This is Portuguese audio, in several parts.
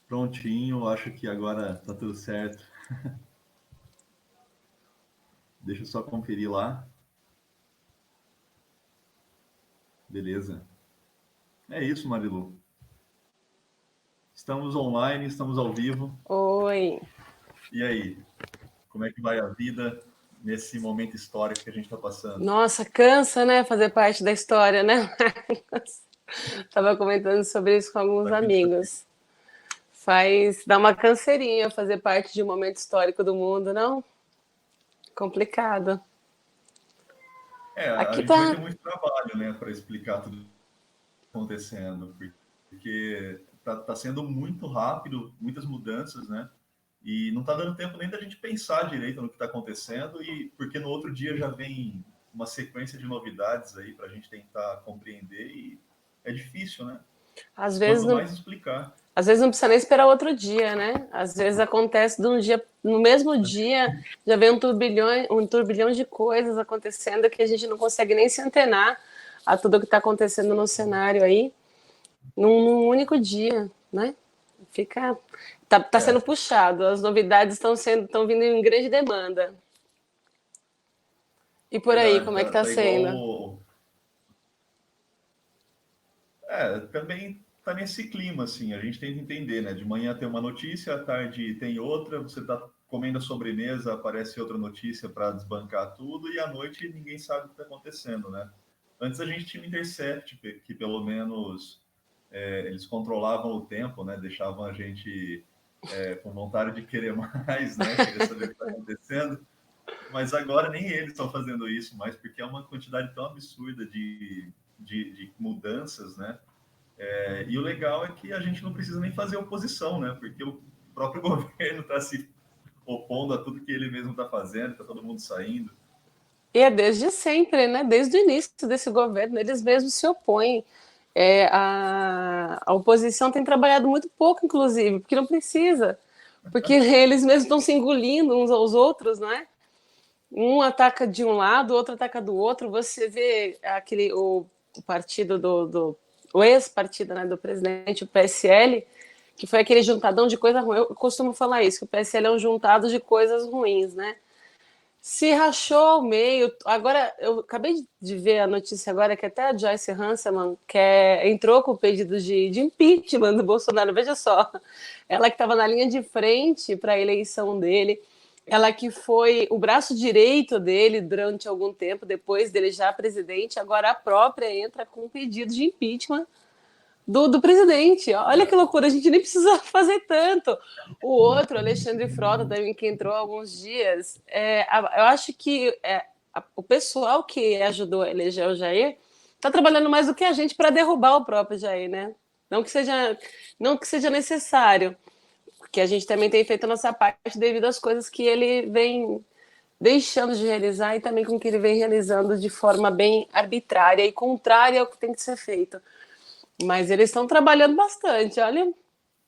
Prontinho, acho que agora tá tudo certo. Deixa eu só conferir lá. Beleza. É isso, Marilu. Estamos online, estamos ao vivo. Oi. E aí, como é que vai a vida nesse momento histórico que a gente está passando? Nossa, cansa, né? Fazer parte da história, né? Tava comentando sobre isso com alguns Tá cansativo. amigos. Dá uma canseirinha fazer parte de um momento histórico do mundo, não? Complicado. A Aqui gente vai ter tá. muito trabalho, né, para explicar tudo que está acontecendo, porque tá sendo muito rápido, muitas mudanças, né? E não está dando tempo nem da gente pensar direito no que está acontecendo, e porque no outro dia já vem uma sequência de novidades aí para a gente tentar compreender, e é difícil, né? Às vezes Quanto não, mais explicar. às vezes não precisa nem esperar outro dia, né? Às vezes acontece de um dia, no mesmo dia, já vem um turbilhão de coisas acontecendo que a gente não consegue nem se antenar a tudo que está acontecendo no cenário aí, num único dia, né? Fica. Tá sendo É, puxado, as novidades estão vindo em grande demanda. E por aí, verdade, como é que tá, tá tá sendo? igual. Também tá nesse clima, assim, a gente tenta entender, né? De manhã tem uma notícia, à tarde tem outra, você tá comendo a sobremesa, aparece outra notícia para desbancar tudo, e à noite ninguém sabe o que está acontecendo, né? Antes a gente tinha o Intercept, que pelo menos eles controlavam o tempo, né? Deixavam a gente com vontade de querer mais, né? Querer saber o que está acontecendo. Mas agora nem eles estão fazendo isso mais, porque é uma quantidade tão absurda de mudanças, né? E o legal é que a gente não precisa nem fazer oposição, né? Porque o próprio governo está se opondo a tudo que ele mesmo está fazendo, está todo mundo saindo. E é desde sempre, né? Desde o início desse governo, eles mesmos se opõem. A oposição tem trabalhado muito pouco, inclusive, porque não precisa. Porque eles mesmos estão se engolindo uns aos outros, não é? Um ataca de um lado, o outro ataca do outro. Você vê o partido o ex-partido, né, do presidente, o PSL, que foi aquele juntadão de coisa ruim. Eu costumo falar isso, que o PSL é um juntado de coisas ruins, né? Se rachou ao meio. Agora, eu acabei de ver a notícia agora que até a Joyce Hanselman entrou com o pedido de impeachment do Bolsonaro. Veja só, ela que estava na linha de frente para a eleição dele, ela que foi o braço direito dele durante algum tempo, depois dele já presidente, agora a própria entra com um pedido de impeachment do presidente. Olha que loucura, a gente nem precisa fazer tanto. O outro, Alexandre Frota, também, que entrou há alguns dias, eu acho que o pessoal que ajudou a eleger o Jair está trabalhando mais do que a gente para derrubar o próprio Jair, né? Não que seja necessário, porque a gente também tem feito a nossa parte devido às coisas que ele vem deixando de realizar e também com o que ele vem realizando de forma bem arbitrária e contrária ao que tem que ser feito. Mas eles estão trabalhando bastante. Olha,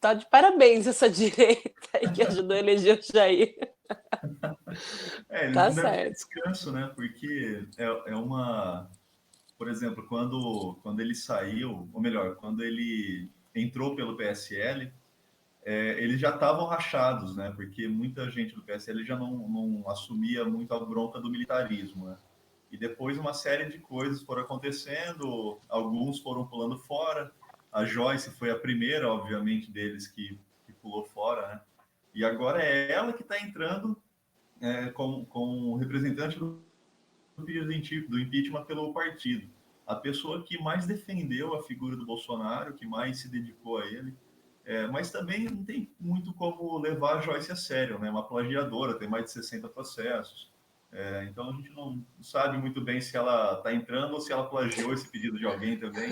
tá de parabéns essa direita aí que ajudou a eleger o Jair. Eles Tá não devem ter certo. descanso, né? Porque é uma. Por exemplo, quando ele saiu, ou melhor, quando ele entrou pelo PSL, eles já estavam rachados, né? Porque muita gente do PSL já não assumia muito a bronca do militarismo, né? E depois uma série de coisas foram acontecendo, alguns foram pulando fora. A Joyce foi a primeira, obviamente, deles que pulou fora, né? E agora é ela que está entrando como representante do impeachment pelo partido. A pessoa que mais defendeu a figura do Bolsonaro, que mais se dedicou a ele, mas também não tem muito como levar a Joyce a sério, né? Uma plagiadora, tem mais de 60 processos. Então a gente não sabe muito bem se ela está entrando ou se ela plagiou esse pedido de alguém também.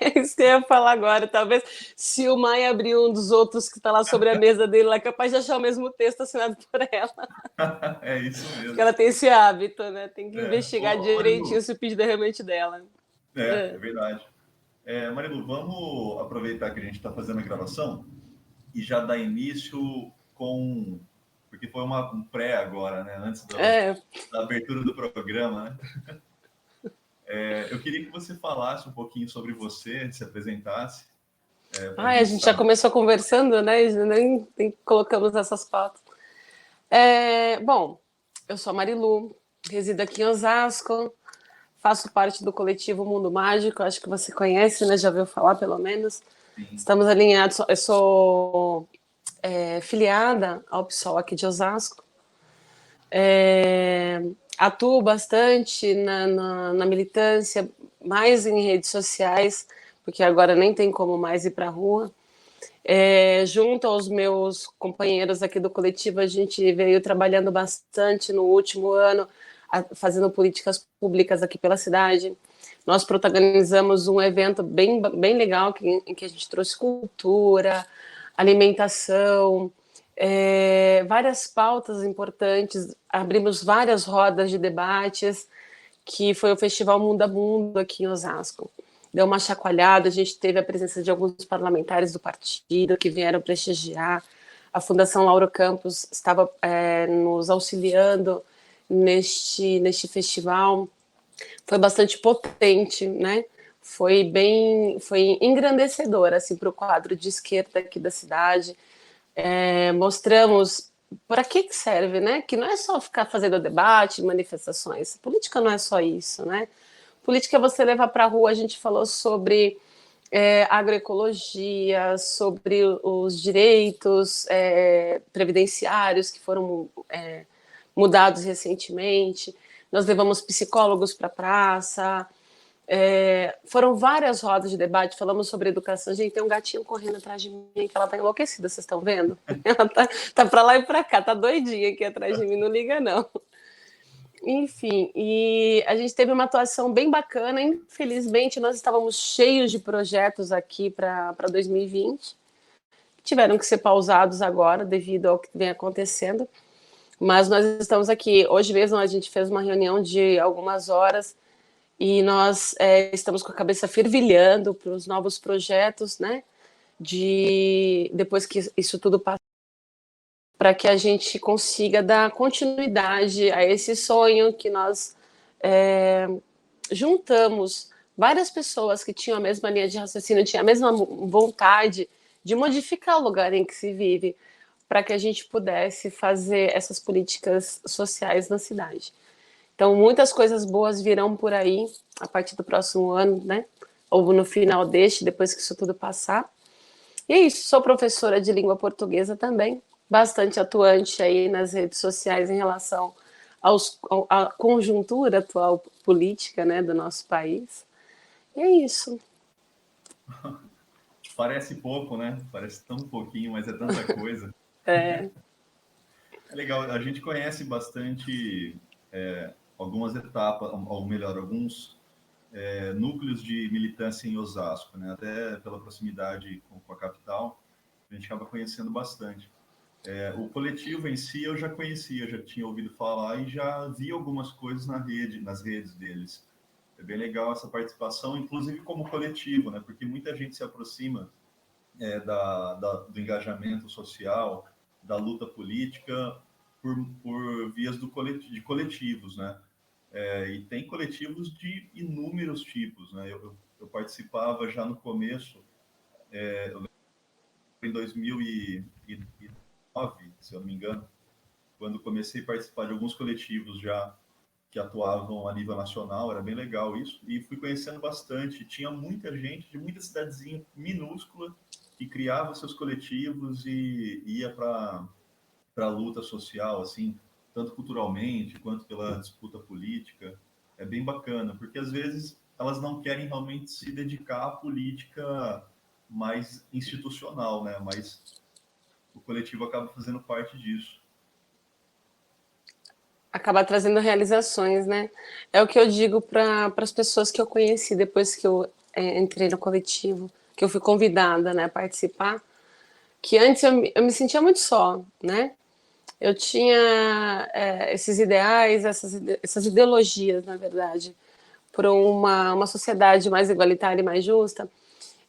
É isso que eu ia falar agora. Talvez se o Maia abrir um dos outros que está lá sobre a mesa dele, ela é capaz de achar o mesmo texto assinado por ela. É isso Porque mesmo. ela tem esse hábito, né? Tem que investigar Ô, direitinho Marilu, se o pedido é realmente dela. é verdade. Marilu, vamos aproveitar que a gente está fazendo a gravação e já dar início com. Porque foi um pré agora, né? Antes É, da abertura do programa, né? Eu queria que você falasse um pouquinho sobre você, se apresentasse. A A gente gente já sabe. começou conversando, né? E nem colocamos essas pautas. Bom, eu sou a Marilu, resido aqui em Osasco, faço parte do coletivo Mundo Mágico, acho que você conhece, né? Já ouviu falar, pelo menos. Sim. Estamos alinhados, eu sou filiada ao PSOL aqui de Osasco. É, atuo bastante na militância, mais em redes sociais, porque agora nem tem como mais ir para a rua. Junto aos meus companheiros aqui do coletivo, a gente veio trabalhando bastante no último ano, fazendo políticas públicas aqui pela cidade. Nós protagonizamos um evento bem legal em que a gente trouxe cultura, alimentação, várias pautas importantes, abrimos várias rodas de debates, que foi o Festival Mundo a Mundo aqui em Osasco. Deu uma chacoalhada, a gente teve a presença de alguns parlamentares do partido que vieram prestigiar. A Fundação Lauro Campos estava nos auxiliando neste festival. Foi bastante potente, né? Foi engrandecedor assim para o quadro de esquerda aqui da cidade. Mostramos para que serve, né? Que não é só ficar fazendo debate, manifestações. Política não é só isso, né? Política é você levar para a rua. A gente falou sobre agroecologia, sobre os direitos previdenciários que foram mudados recentemente. Nós levamos psicólogos para a praça. Foram várias rodas de debate, falamos sobre educação. Gente, tem um gatinho correndo atrás de mim, que ela tá enlouquecida, vocês estão vendo? Ela tá para lá e para cá, tá doidinha aqui atrás de mim, não liga não. Enfim, e a gente teve uma atuação bem bacana. Infelizmente, nós estávamos cheios de projetos aqui para 2020, tiveram que ser pausados agora devido ao que vem acontecendo, mas nós estamos aqui. Hoje mesmo a gente fez uma reunião de algumas horas e nós estamos com a cabeça fervilhando para os novos projetos, né? Depois que isso tudo passa, para que a gente consiga dar continuidade a esse sonho que nós juntamos várias pessoas que tinham a mesma linha de raciocínio, tinham a mesma vontade de modificar o lugar em que se vive, para que a gente pudesse fazer essas políticas sociais na cidade. Então, muitas coisas boas virão por aí a partir do próximo ano, né? Ou no final depois que isso tudo passar. E é isso, sou professora de língua portuguesa também, bastante atuante aí nas redes sociais em relação à conjuntura atual política, né, do nosso país. E é isso. Parece pouco, né? Parece tão pouquinho, mas é tanta coisa. É, É legal, a gente conhece bastante algumas etapas, ou melhor, alguns núcleos de militância em Osasco, né? Até pela proximidade com a capital, a gente acaba conhecendo bastante. O coletivo em si eu já conhecia, já tinha ouvido falar e já vi algumas coisas nas redes deles. É bem legal essa participação, inclusive como coletivo, né? Porque muita gente se aproxima do engajamento social, da luta política, por vias de coletivos, né? E tem coletivos de inúmeros tipos, né? Eu participava já no começo, em 2009, se eu não me engano, quando comecei a participar de alguns coletivos já que atuavam a nível nacional, era bem legal isso, e fui conhecendo bastante. Tinha muita gente de muita cidadezinha minúscula que criava seus coletivos e ia para a luta social, assim, tanto culturalmente quanto pela disputa política. É bem bacana, porque às vezes elas não querem realmente se dedicar à política mais institucional, né? Mas o coletivo acaba fazendo parte disso. acabar trazendo realizações, né? É o que eu digo para as pessoas que eu conheci depois que eu entrei no coletivo, que eu fui convidada, né, a participar, que antes eu me sentia muito só, né? Eu tinha esses ideais, essas ideologias, na verdade, para uma sociedade mais igualitária e mais justa.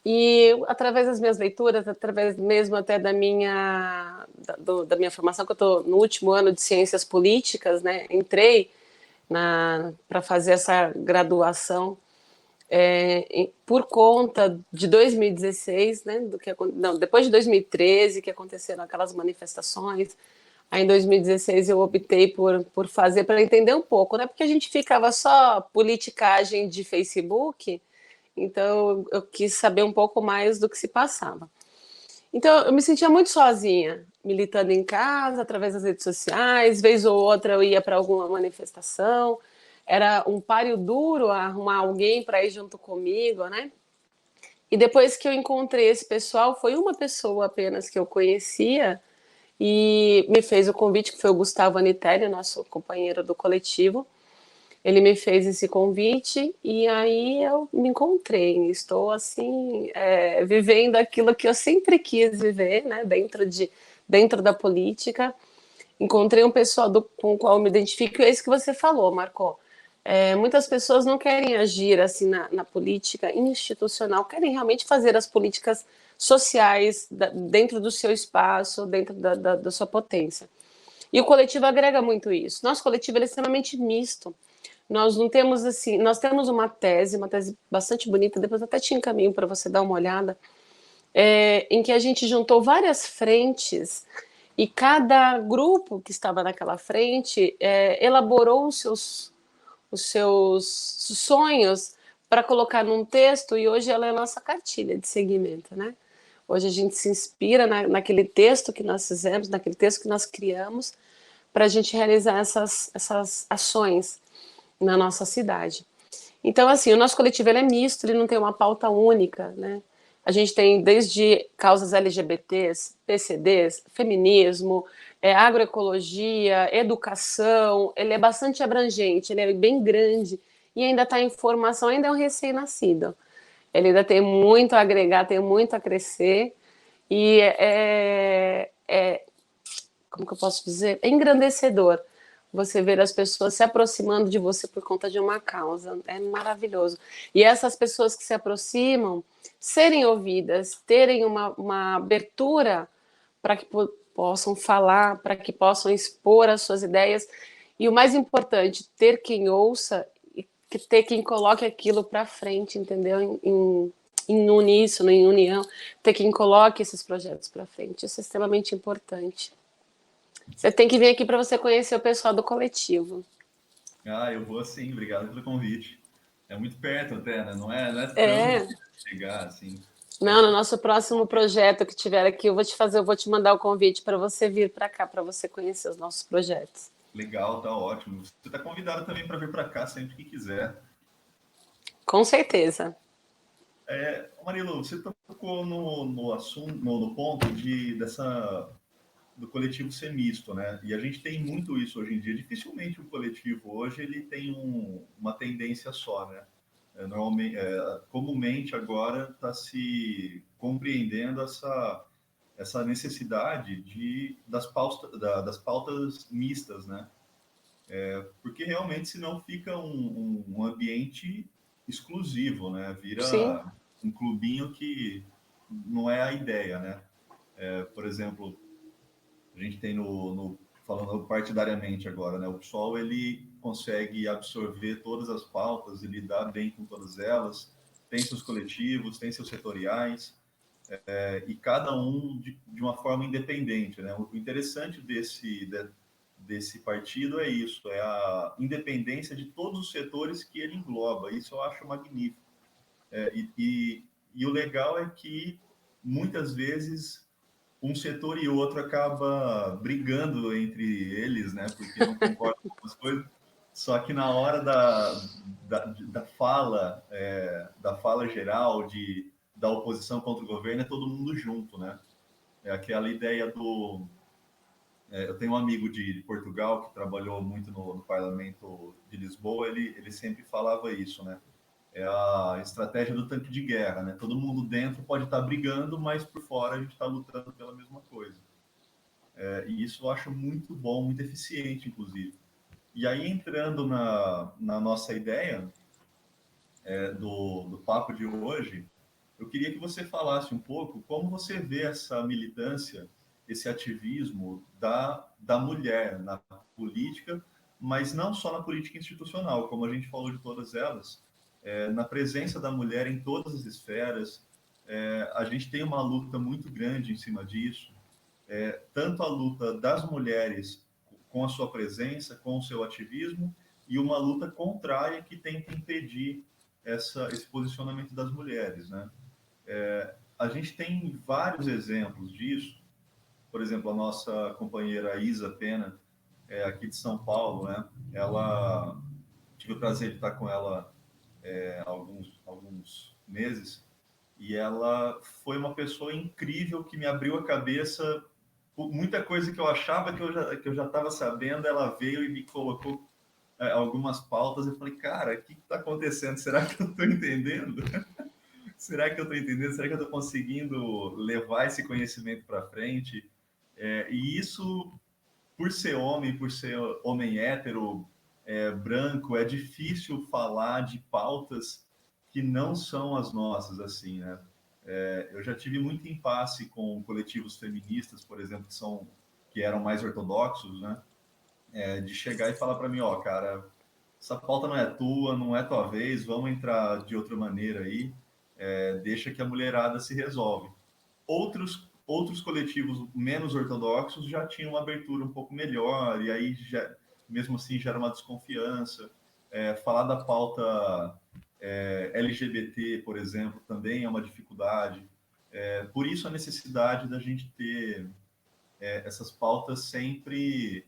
E através das minhas leituras, através mesmo até da minha formação, que eu estou no último ano de ciências políticas, né? Entrei para fazer essa graduação. por conta de 2016, né, não, depois de 2013, que aconteceram aquelas manifestações. Aí em 2016 eu optei por fazer para entender um pouco, né? Porque a gente ficava só politicagem de Facebook, então eu quis saber um pouco mais do que se passava. Então eu me sentia muito sozinha, militando em casa, através das redes sociais, vez ou outra eu ia para alguma manifestação. Era um páreo duro arrumar alguém para ir junto comigo, né? E depois que eu encontrei esse pessoal, foi uma pessoa apenas que eu conhecia e me fez o convite, que foi o Gustavo Anitelli, nosso companheiro do coletivo. Ele me fez esse convite e aí eu me encontrei. Estou assim, vivendo aquilo que eu sempre quis viver, né? Dentro da política. Encontrei um pessoal com o qual eu me identifico, e é isso que você falou, Marco. Muitas pessoas não querem agir assim na política institucional, querem realmente fazer as políticas sociais dentro do seu espaço, dentro da sua potência. E o coletivo agrega muito isso. Nosso coletivo é extremamente misto. Nós não temos assim, nós temos uma tese bastante bonita, depois até te encaminho para você dar uma olhada, em que a gente juntou várias frentes e cada grupo que estava naquela frente elaborou os seus sonhos para colocar num texto e hoje ela é a nossa cartilha de seguimento, né? Hoje a gente se inspira naquele texto que nós fizemos, naquele texto que nós criamos, para a gente realizar essas ações na nossa cidade. Então, assim, o nosso coletivo ele é misto, ele não tem uma pauta única, né? A gente tem desde causas LGBTs, PCDs, feminismo, agroecologia, educação, ele é bastante abrangente, ele é bem grande e ainda está em formação, ainda é um recém-nascido. Ele ainda tem muito a agregar, tem muito a crescer e como que eu posso dizer? É engrandecedor você ver as pessoas se aproximando de você por conta de uma causa. É maravilhoso. E essas pessoas que se aproximam serem ouvidas, terem uma abertura para que possam falar, para que possam expor as suas ideias. E o mais importante, ter quem ouça e ter quem coloque aquilo para frente, entendeu? Em uníssono, em união, ter quem coloque esses projetos para frente. Isso é extremamente importante. Você tem que vir aqui para você conhecer o pessoal do coletivo. Ah, eu vou sim, obrigado pelo convite. É muito perto até, né? Não é tão É. difícil chegar, assim. Não, no nosso próximo projeto que tiver aqui, eu vou te mandar o convite para você vir para cá, para você conhecer os nossos projetos. Legal, tá ótimo. Você está convidado também para vir para cá sempre que quiser. Com certeza. Marilo, você tocou no assunto, no ponto do coletivo ser misto, né? E a gente tem muito isso hoje em dia. Dificilmente o coletivo hoje ele tem uma tendência só, né? Normalmente, comumente agora está se compreendendo essa necessidade das pautas mistas, né? Porque realmente senão fica um ambiente exclusivo, né? Sim, Vira um clubinho que não é a ideia, né? Por exemplo, a gente tem falando partidariamente agora, né? O PSOL ele consegue absorver todas as pautas e lidar bem com todas elas, tem seus coletivos, tem seus setoriais, e cada um de uma forma independente, né? O interessante desse partido é isso, é a independência de todos os setores que ele engloba. Isso eu acho magnífico. E o legal é que muitas vezes um setor e outro acaba brigando entre eles, né? Porque não concordam com as coisas. Só que na hora da fala geral da oposição contra o governo, é todo mundo junto, né? É aquela ideia eu tenho um amigo de Portugal que trabalhou muito no Parlamento de Lisboa, ele sempre falava isso, né? É a estratégia do tanque de guerra, né? Todo mundo dentro pode estar brigando, mas por fora a gente está lutando pela mesma coisa. E isso eu acho muito bom, muito eficiente, inclusive. E aí, entrando na nossa ideia do papo de hoje, eu queria que você falasse um pouco como você vê essa militância, esse ativismo da mulher na política, mas não só na política institucional, como a gente falou de todas elas, na presença da mulher em todas as esferas. A gente tem uma luta muito grande em cima disso, tanto a luta das mulheres com a sua presença, com o seu ativismo, e uma luta contrária que tenta impedir esse posicionamento das mulheres, né? A gente tem vários exemplos disso. Por exemplo, a nossa companheira Isa Pena, aqui de São Paulo, né? Ela tive o prazer de estar com ela há alguns meses, e ela foi uma pessoa incrível que me abriu a cabeça. Muita coisa que eu achava que eu já estava sabendo, ela veio e me colocou algumas pautas. Eu falei, cara, o que está acontecendo? Será que eu estou entendendo? Será que eu estou entendendo? Será que eu estou conseguindo levar esse conhecimento para frente? E isso, por ser homem hétero, branco, é difícil falar de pautas que não são as nossas, assim, né? Eu já tive muito impasse com coletivos feministas, por exemplo, que eram mais ortodoxos, né? De chegar e falar para mim, ó, cara, essa pauta não é tua, não é tua vez, vamos entrar de outra maneira aí, deixa que a mulherada se resolve. Outros coletivos menos ortodoxos já tinham uma abertura um pouco melhor, e aí, mesmo assim, gera uma desconfiança. Falar da pauta LGBT, por exemplo, também é uma dificuldade. Por isso, a necessidade da gente ter essas pautas sempre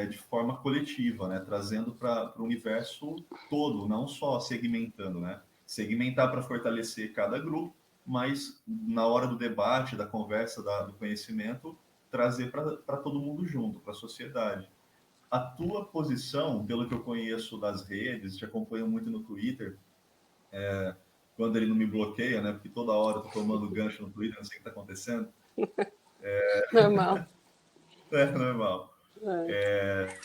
de forma coletiva, né? Trazendo para o universo todo, não só segmentando, né? Segmentar para fortalecer cada grupo, mas na hora do debate, da conversa, do conhecimento, trazer para todo mundo junto, para a sociedade. A tua posição, pelo que eu conheço das redes, te acompanho muito no Twitter, quando ele não me bloqueia, né? Porque toda hora eu tô tomando gancho no Twitter, não sei o que está acontecendo. Normal. É normal. É.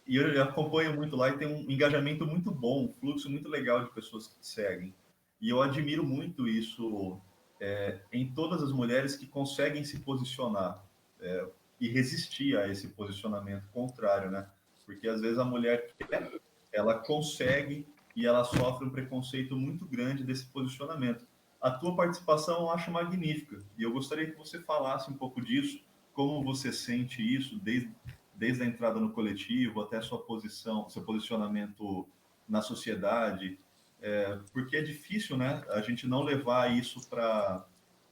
E eu acompanho muito lá e tem um engajamento muito bom, um fluxo muito legal de pessoas que te seguem. E eu admiro muito isso em todas as mulheres que conseguem se posicionar e resistir a esse posicionamento contrário, né? Porque às vezes a mulher quer, ela consegue e ela sofre um preconceito muito grande desse posicionamento. A tua participação eu acho magnífica e eu gostaria que você falasse um pouco disso, como você sente isso desde a entrada no coletivo até a sua posição, seu posicionamento na sociedade, porque é difícil, né, a gente não levar isso para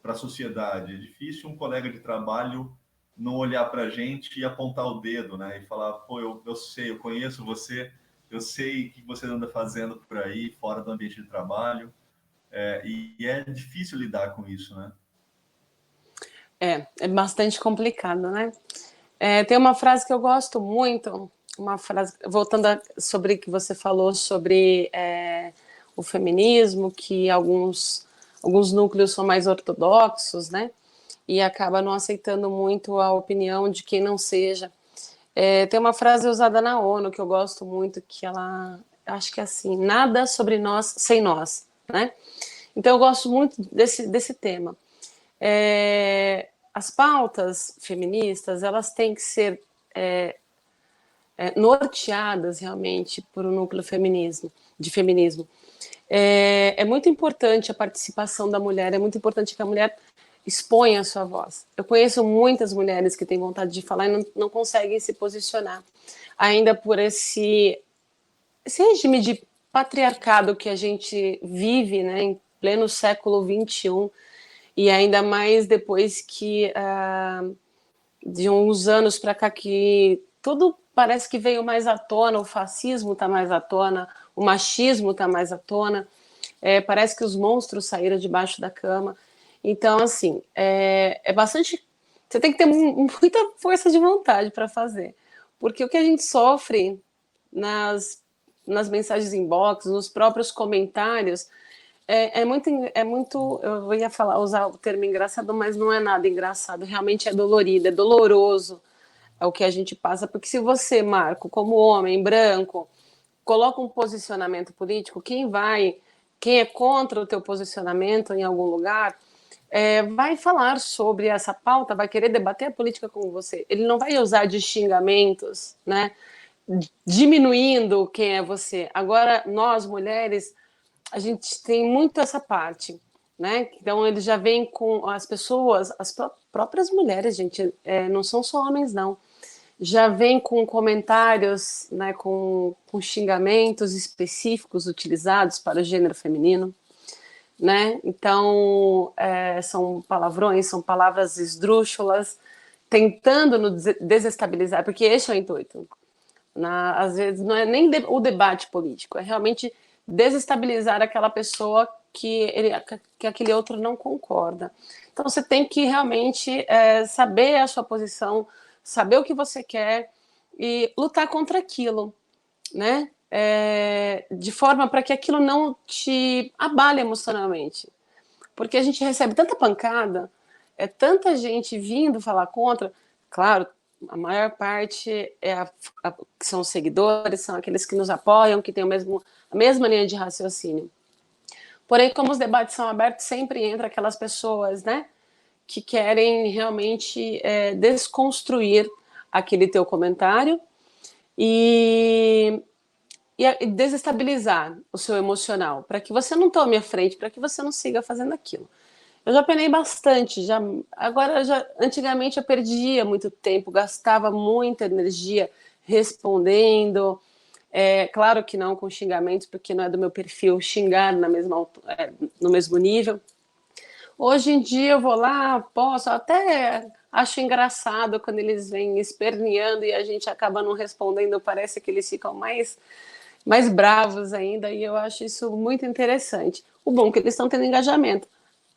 a sociedade. É difícil um colega de trabalho não olhar para a gente e apontar o dedo, né, e falar, pô, eu sei, eu conheço você, eu sei o que você anda fazendo por aí, fora do ambiente de trabalho, e é difícil lidar com isso, né? É bastante complicado, né? Tem uma frase que eu gosto muito, uma frase, voltando sobre o que você falou sobre o feminismo, que alguns núcleos são mais ortodoxos, né? E acaba não aceitando muito a opinião de quem não seja. Tem uma frase usada na ONU que eu gosto muito, que ela, acho que é assim, nada sobre nós sem nós, né? Então eu gosto muito desse tema. As pautas feministas, elas têm que ser norteadas realmente por um núcleo de feminismo. É muito importante a participação da mulher, é muito importante que a mulher exponha a sua voz. Eu conheço muitas mulheres que têm vontade de falar e não conseguem se posicionar, ainda por esse regime de patriarcado que a gente vive, né, em pleno século XXI, e ainda mais depois que de uns anos para cá que tudo parece que veio mais à tona, o fascismo está mais à tona, o machismo está mais à tona, parece que os monstros saíram debaixo da cama. Então, assim, bastante. Você tem que ter muita força de vontade para fazer, porque o que a gente sofre nas mensagens inbox, nos próprios comentários, muito. Eu ia usar o termo engraçado, mas não é nada engraçado. Realmente é dolorido, é doloroso o que a gente passa. Porque se você, Marco, como homem branco, coloca um posicionamento político, quem é contra o teu posicionamento em algum lugar, vai falar sobre essa pauta, vai querer debater a política com você. Ele não vai usar de xingamentos, né? diminuindo quem é você. Agora, nós, mulheres, a gente tem muito essa parte, né? Então, eles já vêm com as pessoas, as próprias mulheres, gente, não são só homens, não. Já vem com comentários, né, com xingamentos específicos utilizados para o gênero feminino, né? Então, são palavrões, são palavras esdrúxulas, tentando nos desestabilizar, porque esse é o intuito. Às vezes não é nem o debate político, é realmente desestabilizar aquela pessoa que aquele outro não concorda. Então você tem que realmente saber a sua posição, saber o que você quer e lutar contra aquilo, né? De forma para que aquilo não te abale emocionalmente. Porque a gente recebe tanta pancada, tanta gente vindo falar contra. Claro, a maior parte são os seguidores, são aqueles que nos apoiam, que têm a mesma linha de raciocínio. Porém, como os debates são abertos, sempre entra aquelas pessoas, né, que querem realmente desconstruir aquele teu comentário e desestabilizar o seu emocional, para que você não tome a frente, para que você não siga fazendo aquilo. Eu já penei bastante, antigamente eu perdia muito tempo, gastava muita energia respondendo, claro que não com xingamentos, porque não é do meu perfil xingar no mesmo nível. Hoje em dia eu vou lá, posso, até acho engraçado quando eles vêm esperneando e a gente acaba não respondendo, parece que eles ficam mais bravos ainda, e eu acho isso muito interessante. O bom é que eles estão tendo engajamento.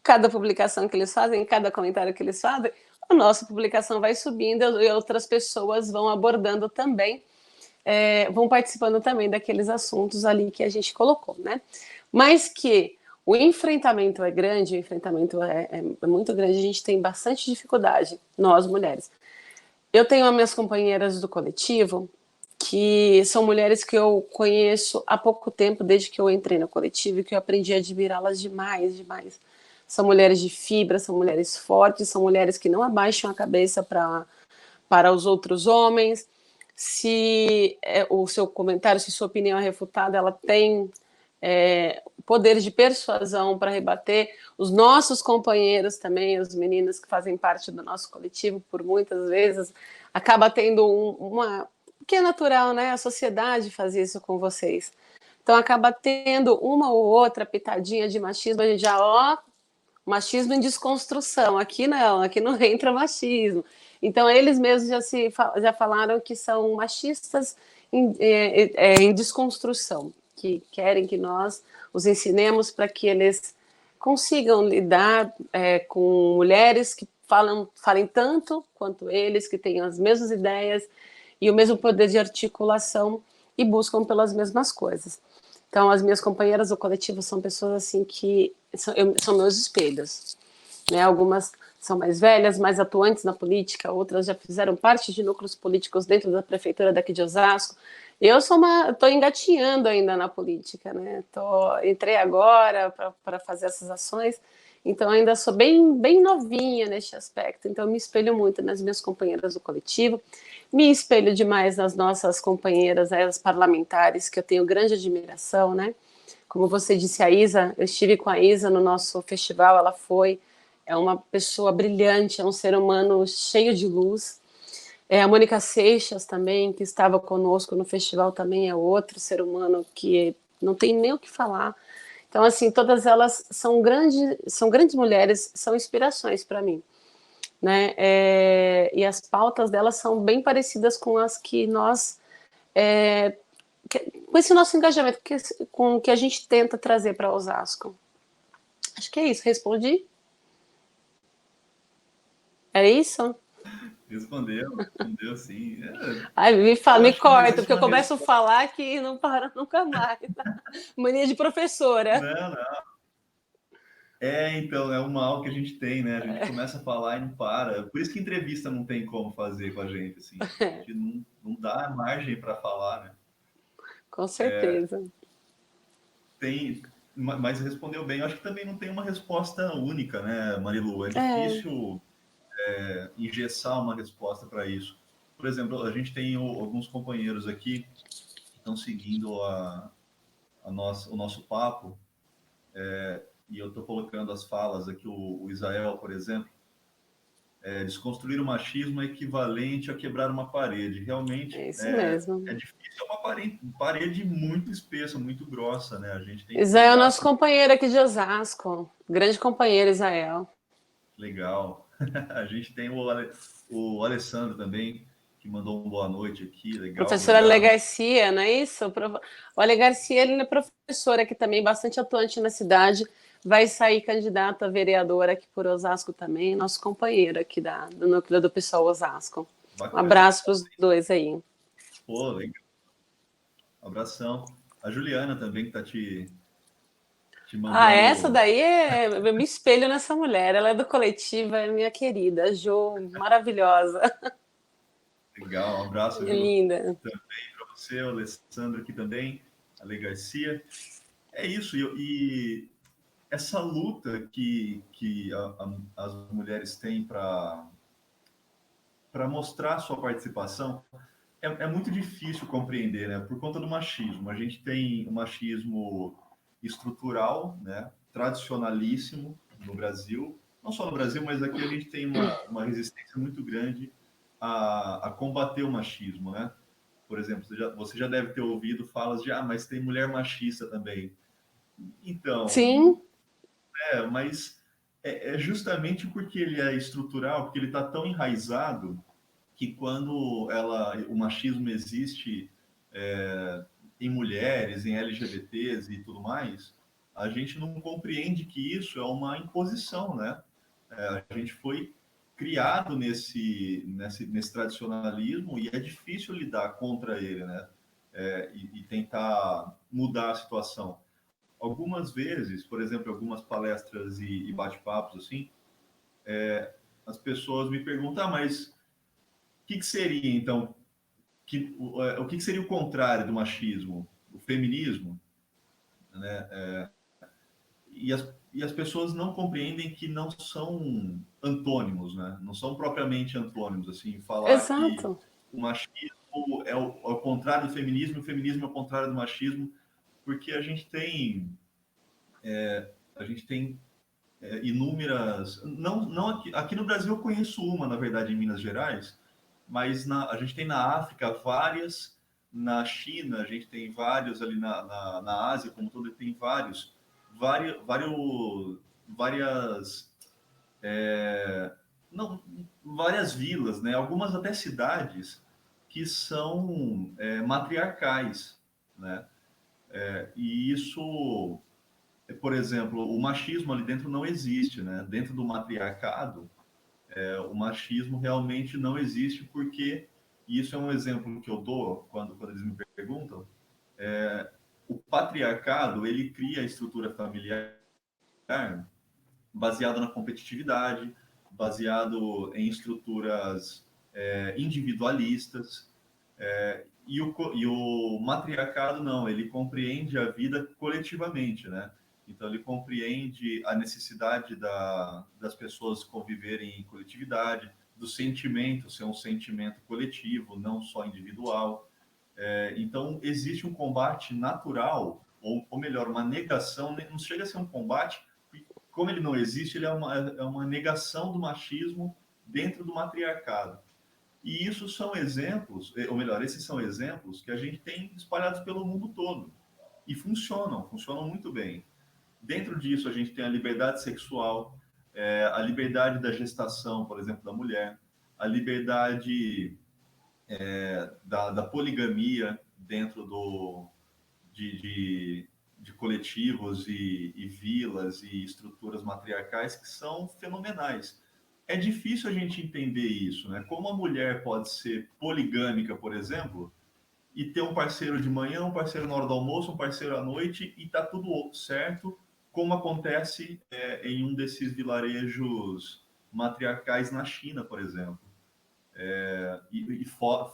Cada publicação que eles fazem, cada comentário que eles fazem, a nossa publicação vai subindo e outras pessoas vão abordando também, vão participando também daqueles assuntos ali que a gente colocou, né? Mas que o enfrentamento é grande, o enfrentamento é muito grande, a gente tem bastante dificuldade, nós mulheres. Eu tenho as minhas companheiras do coletivo, que são mulheres que eu conheço há pouco tempo, desde que eu entrei no coletivo, e que eu aprendi a admirá-las demais, demais. São mulheres de fibra, são mulheres fortes, são mulheres que não abaixam a cabeça para os outros homens. Se o seu comentário, se sua opinião é refutada, ela tem poder de persuasão para rebater. Os nossos companheiros também, os meninos que fazem parte do nosso coletivo, por muitas vezes, acaba tendo uma... que é natural, né? A sociedade faz isso com vocês. Então, acaba tendo uma ou outra pitadinha de machismo, a gente já, machismo em desconstrução. Aqui não entra machismo. Então, eles mesmos já falaram que são machistas em desconstrução, que querem que nós os ensinemos para que eles consigam lidar com mulheres que falem tanto quanto eles, que tenham as mesmas ideias e o mesmo poder de articulação e buscam pelas mesmas coisas. Então, as minhas companheiras do coletivo são pessoas assim que são meus espelhos, né? Algumas são mais velhas, mais atuantes na política, outras já fizeram parte de núcleos políticos dentro da prefeitura daqui de Osasco. Eu estou engatinhando ainda na política, né? Entrei agora para fazer essas ações, então ainda sou bem novinha neste aspecto. Então eu me espelho muito nas minhas companheiras do coletivo, me espelho demais nas nossas companheiras, as parlamentares, que eu tenho grande admiração, né? Como você disse, a Isa, eu estive com a Isa no nosso festival, é uma pessoa brilhante, é um ser humano cheio de luz. A Mônica Seixas também, que estava conosco no festival, também é outro ser humano que não tem nem o que falar. Então, assim, todas elas são grandes mulheres, são inspirações para mim, né? E as pautas delas são bem parecidas com as que nós... com esse nosso engajamento, com o que a gente tenta trazer para Osasco. Acho que é isso. Respondi? É isso? Respondeu sim. Ai, Eu me acho que não corta, existe porque eu uma começo a resposta. falar que não para nunca mais. Mania de professora. Não, não. Então, é um mal que a gente tem, né? A gente começa a falar e não para. Por isso que entrevista não tem como fazer com a gente, assim. A gente não dá margem para falar, né? Com certeza. Mas respondeu bem. Eu acho que também não tem uma resposta única, né, Marilu? É É, difícil engessar uma resposta para isso. por exemplo, a gente tem alguns companheiros aqui que estão seguindo o nosso papo, e eu estou colocando as falas aqui, o Israel, por exemplo, desconstruir o machismo é equivalente a quebrar uma parede. Realmente É isso mesmo. é difícil, é uma parede muito espessa, muito grossa, né? A gente tem que Isael é quebrar. nosso companheiro aqui de Osasco. Grande companheiro, Isael. Legal. A gente tem o Alessandro também, que mandou uma boa noite aqui. Legal, Professora Ale obrigado. Garcia, não é isso? O Ale Garcia, ele é professor aqui também, bastante atuante na cidade. Vai sair candidato a vereador aqui por Osasco também, nosso companheiro aqui do Núcleo do PSOL Osasco. Um Bacana. abraço para os dois aí. Pô, legal. Abração. A Juliana também que está te Ah, essa mandando. daí eu me espelho nessa mulher. Ela é do coletivo, é minha querida, a Jo, maravilhosa. Legal, um abraço, É Ju, linda. também para você, o Alessandro aqui também, a Ale Garcia. É isso, e essa luta que as mulheres têm para mostrar sua participação é muito difícil compreender, né? Por conta do machismo. A gente tem o machismo estrutural, né? Tradicionalíssimo no Brasil. Não só no Brasil, mas aqui a gente tem uma resistência muito grande a combater o machismo, né? Por exemplo, você já deve ter ouvido falas de, mas tem mulher machista também. Então, Sim, mas é justamente porque ele é estrutural, porque ele está tão enraizado que quando o machismo existe em mulheres, em LGBTs e tudo mais, a gente não compreende que isso é uma imposição, né? A gente foi criado nesse tradicionalismo e é difícil lidar contra ele, né? E tentar mudar a situação. Algumas vezes, por exemplo, algumas palestras e bate-papos assim, as pessoas me perguntam, mas que seria então o que seria o contrário do machismo? O feminismo, né? E as pessoas não compreendem que não são antônimos, né? Não são propriamente antônimos, assim, falar que exato. o machismo é o contrário do feminismo, e o feminismo é o contrário do machismo, porque a gente tem inúmeras, não aqui no Brasil eu conheço uma, na verdade, em Minas Gerais, mas a gente tem na África várias, na China a gente tem vários, ali na Ásia como todo tem várias, é, não, várias vilas, né? Algumas até cidades que são matriarcais, né? E isso, por exemplo, o machismo ali dentro não existe, né? Dentro do matriarcado, o machismo realmente não existe porque, e isso é um exemplo que eu dou quando eles me perguntam, o patriarcado, ele cria a estrutura familiar baseado na competitividade, baseado em estruturas individualistas, e o matriarcado não, ele compreende a vida coletivamente, né? Então ele compreende a necessidade das pessoas conviverem em coletividade, do sentimento ser um sentimento coletivo, não só individual. Então existe um combate natural, ou melhor, uma negação, não chega a ser um combate, como ele não existe, ele é uma negação do machismo dentro do matriarcado. E isso são exemplos, ou melhor, esses são exemplos que a gente tem espalhados pelo mundo todo. E funcionam muito bem. Dentro disso, a gente tem a liberdade sexual, a liberdade da gestação, por exemplo, da mulher, a liberdade da poligamia dentro de, de, de coletivos e vilas e estruturas matriarcais que são fenomenais. É difícil a gente entender isso, né? Como a mulher pode ser poligâmica, por exemplo, e ter um parceiro de manhã, um parceiro na hora do almoço, um parceiro à noite e tá tudo certo, como acontece em um desses vilarejos matriarcais na China, por exemplo,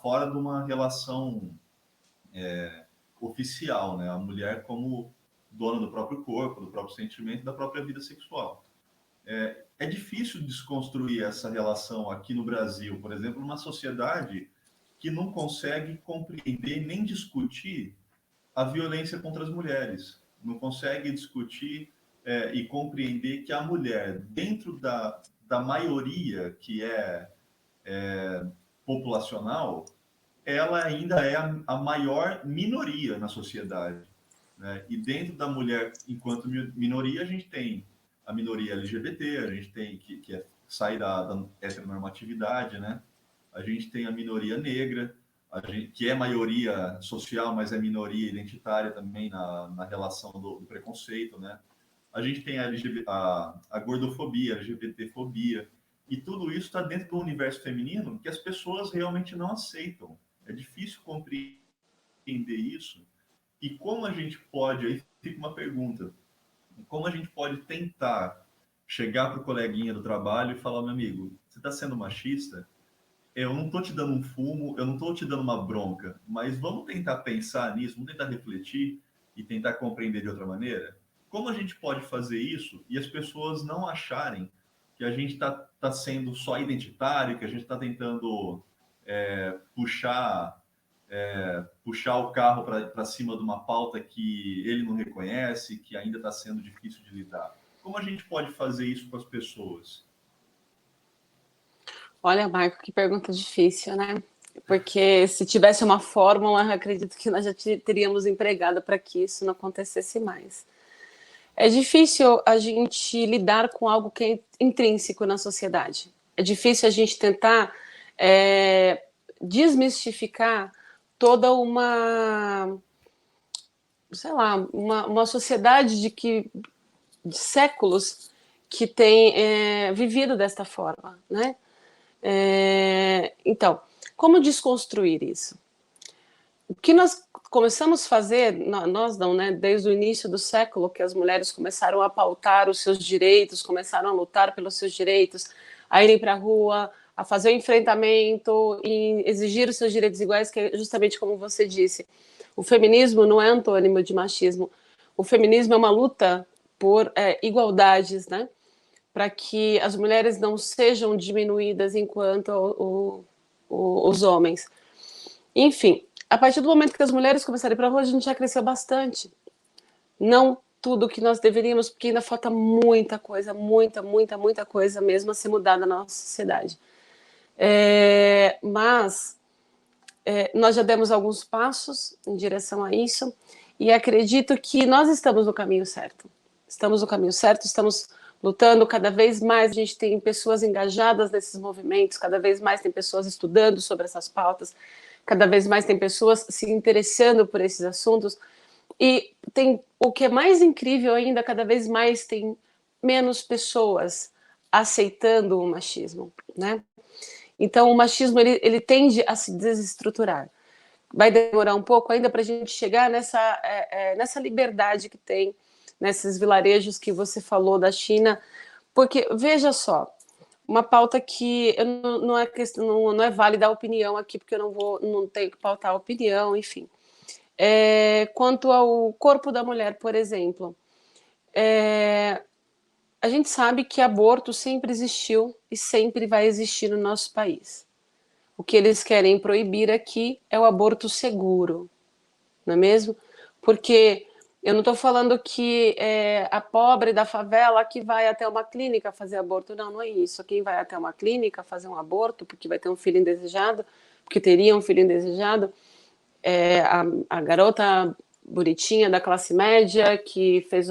fora de uma relação oficial, né? A mulher como dona do próprio corpo, do próprio sentimento, da própria vida sexual. É difícil desconstruir essa relação aqui no Brasil, por exemplo, numa sociedade que não consegue compreender nem discutir a violência contra as mulheres, não consegue discutir e compreender que a mulher, dentro da maioria que é populacional, ela ainda é a maior minoria na sociedade, né? E dentro da mulher, enquanto minoria, a gente tem a minoria LGBT, a gente tem que sai da heteronormatividade, né? A gente tem a minoria negra, que é maioria social, mas é minoria identitária também na relação do preconceito, né? A gente tem a gordofobia, a LGBTfobia, e tudo isso está dentro do universo feminino que as pessoas realmente não aceitam. É difícil compreender isso. E como a gente pode, aí fica uma pergunta, como a gente pode tentar chegar para o coleguinha do trabalho e falar, meu amigo, você está sendo machista? Eu não estou te dando um fumo, eu não estou te dando uma bronca, mas vamos tentar pensar nisso, vamos tentar refletir e tentar compreender de outra maneira? Como a gente pode fazer isso e as pessoas não acharem que a gente está sendo só identitário, que a gente está tentando puxar o carro para cima de uma pauta que ele não reconhece, que ainda está sendo difícil de lidar? Como a gente pode fazer isso com as pessoas? Olha, Marco, que pergunta difícil, né? Porque se tivesse uma fórmula, eu acredito que nós já teríamos empregado para que isso não acontecesse mais. É difícil a gente lidar com algo que é intrínseco na sociedade. É difícil a gente tentar desmistificar toda uma, sei lá, uma sociedade de séculos que tem vivido desta forma, né? Então, como desconstruir isso? O que nós começamos a fazer, nós não, né? Desde o início do século, que as mulheres começaram a pautar os seus direitos, começaram a lutar pelos seus direitos, a irem para a rua, a fazer o enfrentamento e exigir os seus direitos iguais, que é justamente como você disse. O feminismo não é antônimo de machismo. O feminismo é uma luta por igualdades, né? Para que as mulheres não sejam diminuídas enquanto os homens. Enfim, a partir do momento que as mulheres começaram a ir para a rua, a gente já cresceu bastante. Não tudo que nós deveríamos, porque ainda falta muita coisa, muita coisa mesmo a ser mudada na nossa sociedade. Mas nós já demos alguns passos em direção a isso e acredito que nós estamos no caminho certo. Estamos no caminho certo, estamos lutando cada vez mais, a gente tem pessoas engajadas nesses movimentos, cada vez mais tem pessoas estudando sobre essas pautas, cada vez mais tem pessoas se interessando por esses assuntos, e tem o que é mais incrível ainda, cada vez mais tem menos pessoas aceitando o machismo, né? Então o machismo ele tende a se desestruturar. Vai demorar um pouco ainda para a gente chegar nessa liberdade que tem nesses vilarejos que você falou da China, porque veja só, uma pauta que não é válida a opinião aqui, porque eu não tenho que pautar a opinião, enfim. Quanto ao corpo da mulher, por exemplo, a gente sabe que aborto sempre existiu e sempre vai existir no nosso país. O que eles querem proibir aqui é o aborto seguro, não é mesmo? Porque eu não estou falando que a pobre da favela que vai até uma clínica fazer aborto, não é isso. Quem vai até uma clínica fazer um aborto porque vai ter um filho indesejado, porque teria um filho indesejado, a garota bonitinha da classe média que fez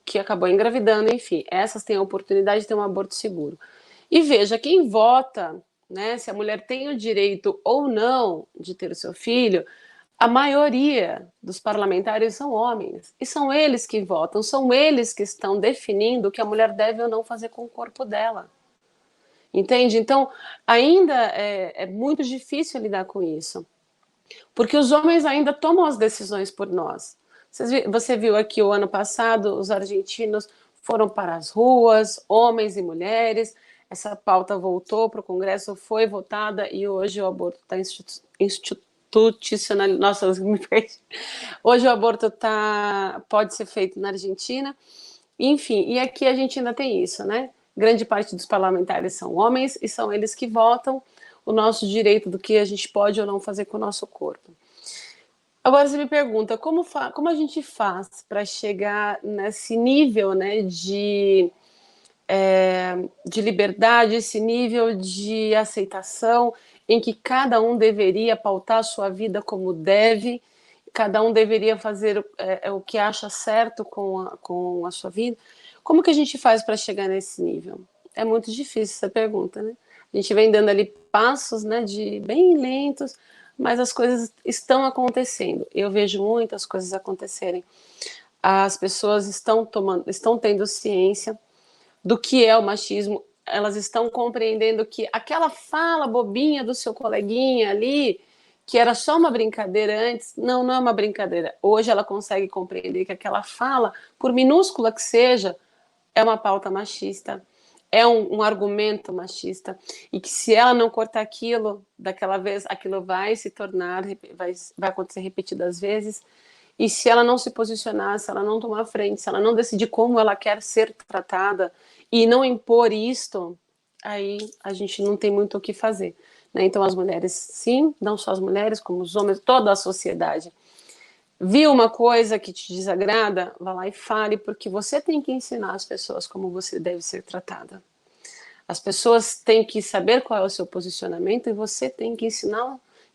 que acabou engravidando, enfim, essas têm a oportunidade de ter um aborto seguro. E veja, quem vota, né, se a mulher tem o direito ou não de ter o seu filho, a maioria dos parlamentares são homens, e são eles que votam, são eles que estão definindo o que a mulher deve ou não fazer com o corpo dela. Entende? Então, ainda é muito difícil lidar com isso, porque os homens ainda tomam as decisões por nós. Você viu aqui o ano passado, os argentinos foram para as ruas, homens e mulheres, essa pauta voltou para o Congresso, foi votada e hoje o aborto está institucionalizado. Nossa, me perdi. Hoje o aborto pode ser feito na Argentina. Enfim, e aqui a gente ainda tem isso, né? Grande parte dos parlamentares são homens e são eles que votam. o nosso direito do que a gente pode ou não fazer com o nosso corpo. Agora você me pergunta, como a gente faz para chegar nesse nível, né, de liberdade, esse nível de aceitação em que cada um deveria pautar a sua vida como deve, cada um deveria fazer o que acha certo com a sua vida. Como que a gente faz para chegar nesse nível? É muito difícil essa pergunta, né? A gente vem dando ali passos, né, de bem lentos, mas as coisas estão acontecendo. Eu vejo muitas coisas acontecerem. As pessoas estão tendo ciência do que é o machismo, elas estão compreendendo que aquela fala bobinha do seu coleguinha ali, que era só uma brincadeira antes, não é uma brincadeira. Hoje ela consegue compreender que aquela fala, por minúscula que seja, é uma pauta machista, é um argumento machista, e que se ela não cortar aquilo daquela vez, aquilo vai se tornar, vai acontecer repetidas vezes, e se ela não se posicionar, se ela não tomar frente, se ela não decidir como ela quer ser tratada e não impor isto, aí a gente não tem muito o que fazer. Né? Então, as mulheres, sim, não só as mulheres, como os homens, toda a sociedade. Viu uma coisa que te desagrada? Vá lá e fale, porque você tem que ensinar as pessoas como você deve ser tratada. As pessoas têm que saber qual é o seu posicionamento e você tem que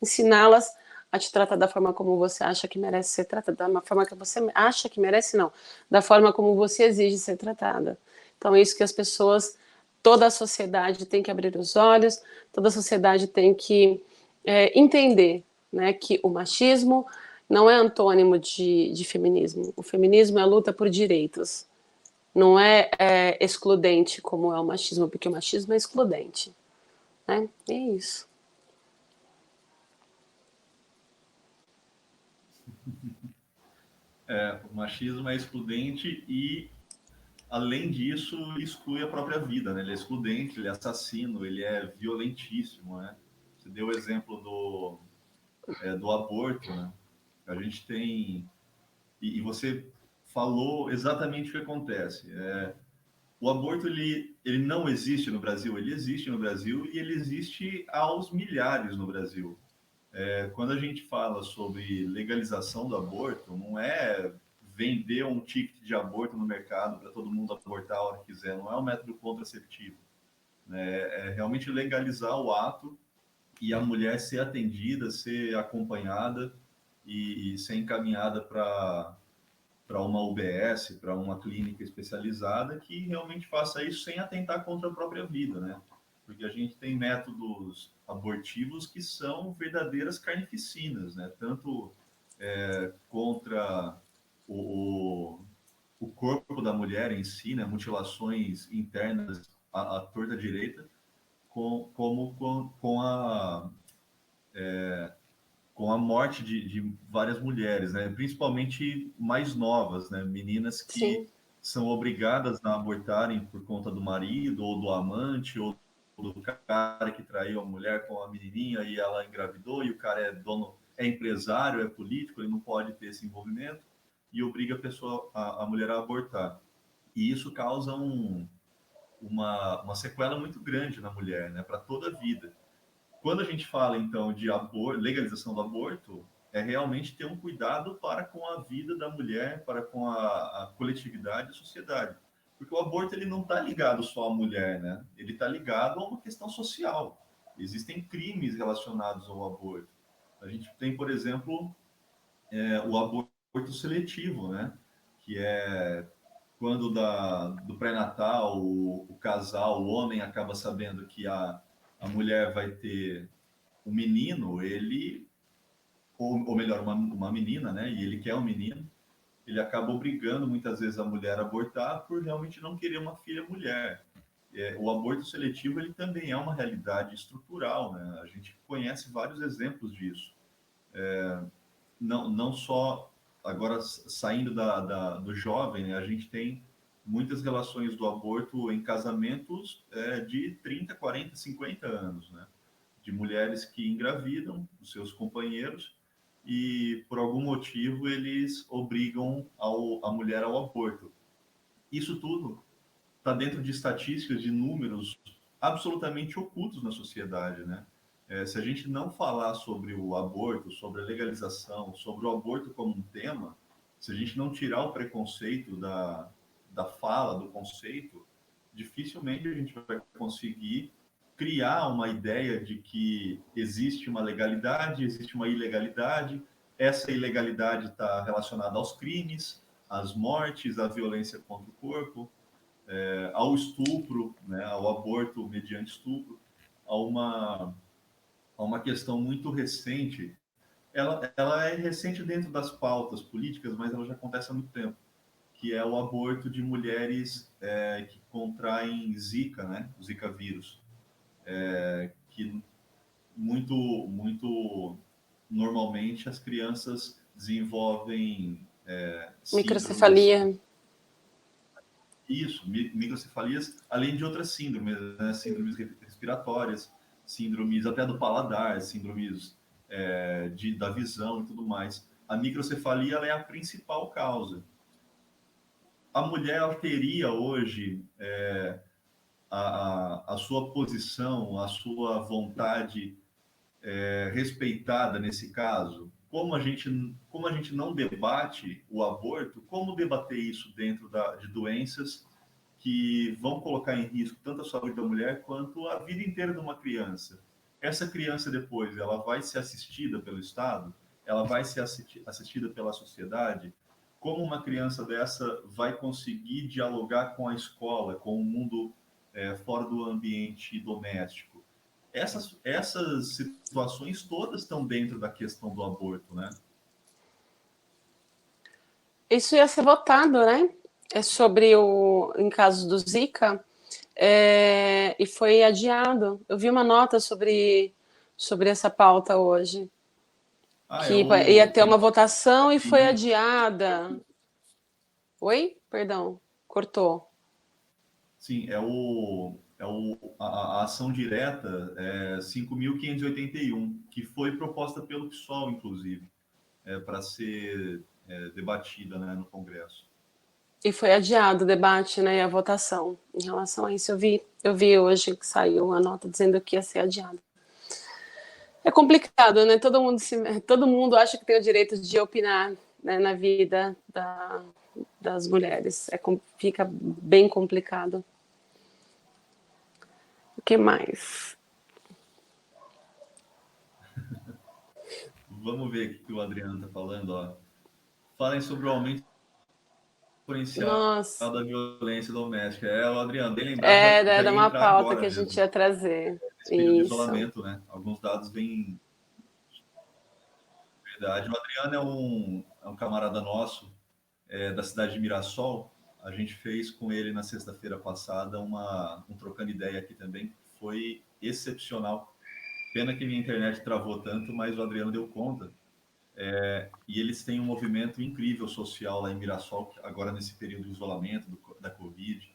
ensiná-las a te tratar da forma como você acha que merece ser tratada, da forma que você acha que merece, não, da forma como você exige ser tratada. Então, é isso que as pessoas, toda a sociedade tem que abrir os olhos, toda a sociedade tem que entender, né, que o machismo não é antônimo de feminismo. O feminismo é a luta por direitos. Não é excludente como é o machismo, porque o machismo é excludente. Né? É isso. O machismo é excludente e, além disso, exclui a própria vida, né? Ele é excludente, ele é assassino, ele é violentíssimo, né? Você deu o exemplo do aborto, né? A gente tem... E você falou exatamente o que acontece. O aborto, ele não existe no Brasil, ele existe no Brasil e ele existe aos milhares no Brasil. Quando a gente fala sobre legalização do aborto, não é vender um ticket de aborto no mercado para todo mundo abortar a hora que quiser, não é um método contraceptivo. É realmente legalizar o ato e a mulher ser atendida, ser acompanhada e ser encaminhada para uma UBS, para uma clínica especializada que realmente faça isso sem atentar contra a própria vida, né? Porque a gente tem métodos abortivos que são verdadeiras carnificinas, né? Tanto contra o, o corpo da mulher em si, né? Mutilações internas à torta direita, como com a morte de várias mulheres, né? Principalmente mais novas, né? Meninas que Sim. são obrigadas a abortarem por conta do marido ou do amante ou do cara que traiu a mulher com a menininha e ela engravidou e o cara é dono, é empresário, é político, ele não pode ter esse envolvimento e obriga a pessoa, a mulher a abortar. E isso causa uma sequela muito grande na mulher, né? Para toda a vida. Quando a gente fala, então, de legalização do aborto, é realmente ter um cuidado para com a vida da mulher, para com a coletividade e a sociedade. Porque o aborto ele não está ligado só à mulher, né? Ele está ligado a uma questão social. Existem crimes relacionados ao aborto. A gente tem, por exemplo, o aborto seletivo, né? Que é quando do pré-natal, o casal, o homem acaba sabendo que a mulher vai ter o menino, ou melhor, uma menina, né? E ele quer um menino, ele acaba obrigando muitas vezes a mulher a abortar por realmente não querer uma filha mulher. O aborto seletivo ele também é uma realidade estrutural, né? A gente conhece vários exemplos disso. Não só agora saindo do jovem, né? A gente tem muitas relações do aborto em casamentos de 30, 40, 50 anos, né? De mulheres que engravidam os seus companheiros e, por algum motivo, eles obrigam a mulher ao aborto. Isso tudo está dentro de estatísticas, de números absolutamente ocultos na sociedade, né? Se a gente não falar sobre o aborto, sobre a legalização, sobre o aborto como um tema, se a gente não tirar o preconceito da fala, do conceito, dificilmente a gente vai conseguir criar uma ideia de que existe uma legalidade, existe uma ilegalidade, essa ilegalidade está relacionada aos crimes, às mortes, à violência contra o corpo, ao estupro, né, ao aborto mediante estupro, a uma questão muito recente. Ela é recente dentro das pautas políticas, mas ela já acontece há muito tempo, que é o aborto de mulheres que contraem Zika, né, o Zika vírus, que muito normalmente as crianças desenvolvem síndromes, Microcefalia. isso, microcefalias, além de outras síndromes, né, síndromes respiratórias, síndromes até do paladar, síndromes da visão e tudo mais. A microcefalia ela é a principal causa. A mulher ela teria hoje a sua posição, a sua vontade respeitada nesse caso? Como a gente não debate o aborto, como debater isso dentro de doenças que vão colocar em risco tanto a saúde da mulher quanto a vida inteira de uma criança? Essa criança depois, ela vai ser assistida pelo Estado? Ela vai ser assistida pela sociedade? Como uma criança dessa vai conseguir dialogar com a escola, com o mundo fora do ambiente doméstico? Essas situações todas estão dentro da questão do aborto, né? Isso ia ser votado, né? É sobre em caso do Zika, e foi adiado. Eu vi uma nota sobre essa pauta hoje, que ia ter uma votação e foi adiada. Oi? Perdão, cortou. Sim, a ação direta 5.581, que foi proposta pelo PSOL, inclusive, para ser debatida, né, no Congresso. E foi adiado o debate, né, e a votação em relação a isso. Eu vi hoje que saiu a nota dizendo que ia ser adiado. É complicado, né? Todo mundo acha que tem o direito de opinar, né, na vida das mulheres. Fica bem complicado. O que mais? Vamos ver o que o Adriano está falando. Ó. Falem sobre o aumento exponencial Nossa, da violência doméstica. O Adriano, bem lembrado, já era ia uma entrar pauta que agora a gente mesmo, ia trazer. nesse período de Isso. isolamento, né? Alguns dados vêm. Verdade. O Adriano é um camarada nosso, da cidade de Mirassol. A gente fez com ele na sexta-feira passada um trocando ideia aqui também. Foi excepcional. Pena que minha internet travou tanto, mas o Adriano deu conta. E eles têm um movimento incrível social lá em Mirassol, agora nesse período de isolamento da Covid,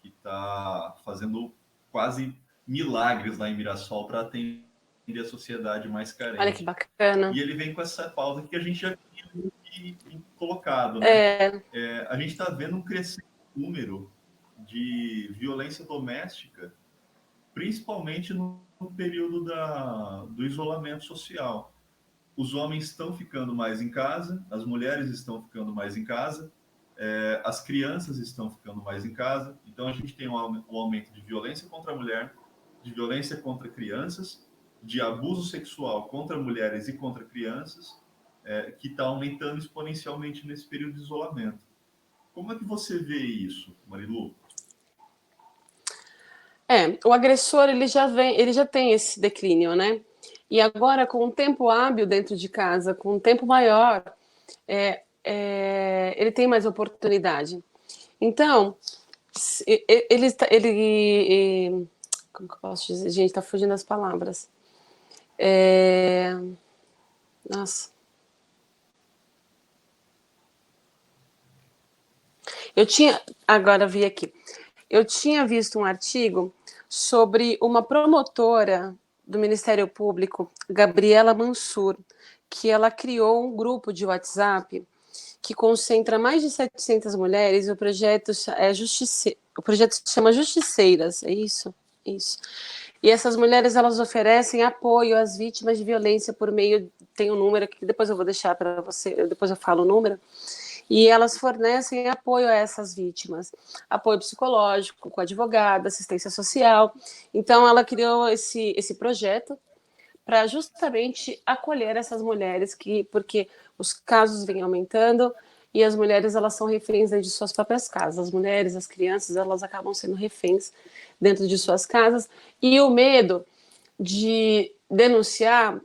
que está fazendo quase milagres lá em Mirassol para atender a sociedade mais Olha que carente. bacana. E ele vem com essa pauta que a gente já tinha colocado, né? É, A gente está vendo um crescente número de violência doméstica, principalmente no período do isolamento social. Os homens estão ficando mais em casa, as mulheres estão ficando mais em casa, as crianças estão ficando mais em casa. Então, a gente tem um aumento de violência contra a mulher, de violência contra crianças, de abuso sexual contra mulheres e contra crianças, que está aumentando exponencialmente nesse período de isolamento. Como é que você vê isso, Marilu? o agressor ele já tem esse declínio, né? E agora, com um tempo hábil dentro de casa, com um tempo maior, ele tem mais oportunidade. Então, como que eu posso dizer? Gente, tá fugindo das palavras. Nossa. Agora vi aqui. Eu tinha visto um artigo sobre uma promotora do Ministério Público, Gabriela Mansur, que ela criou um grupo de WhatsApp que concentra mais de 700 mulheres. O projeto se chama Justiceiras, é isso? Isso. E essas mulheres, elas oferecem apoio às vítimas de violência por meio, tem um número aqui, depois eu vou deixar para você, depois eu falo o número, e elas fornecem apoio a essas vítimas, apoio psicológico, com advogado, assistência social. Então, ela criou esse projeto para justamente acolher essas mulheres, porque os casos vêm aumentando e as mulheres, elas são reféns dentro de suas próprias casas. As mulheres, as crianças, elas acabam sendo reféns dentro de suas casas, e o medo de denunciar,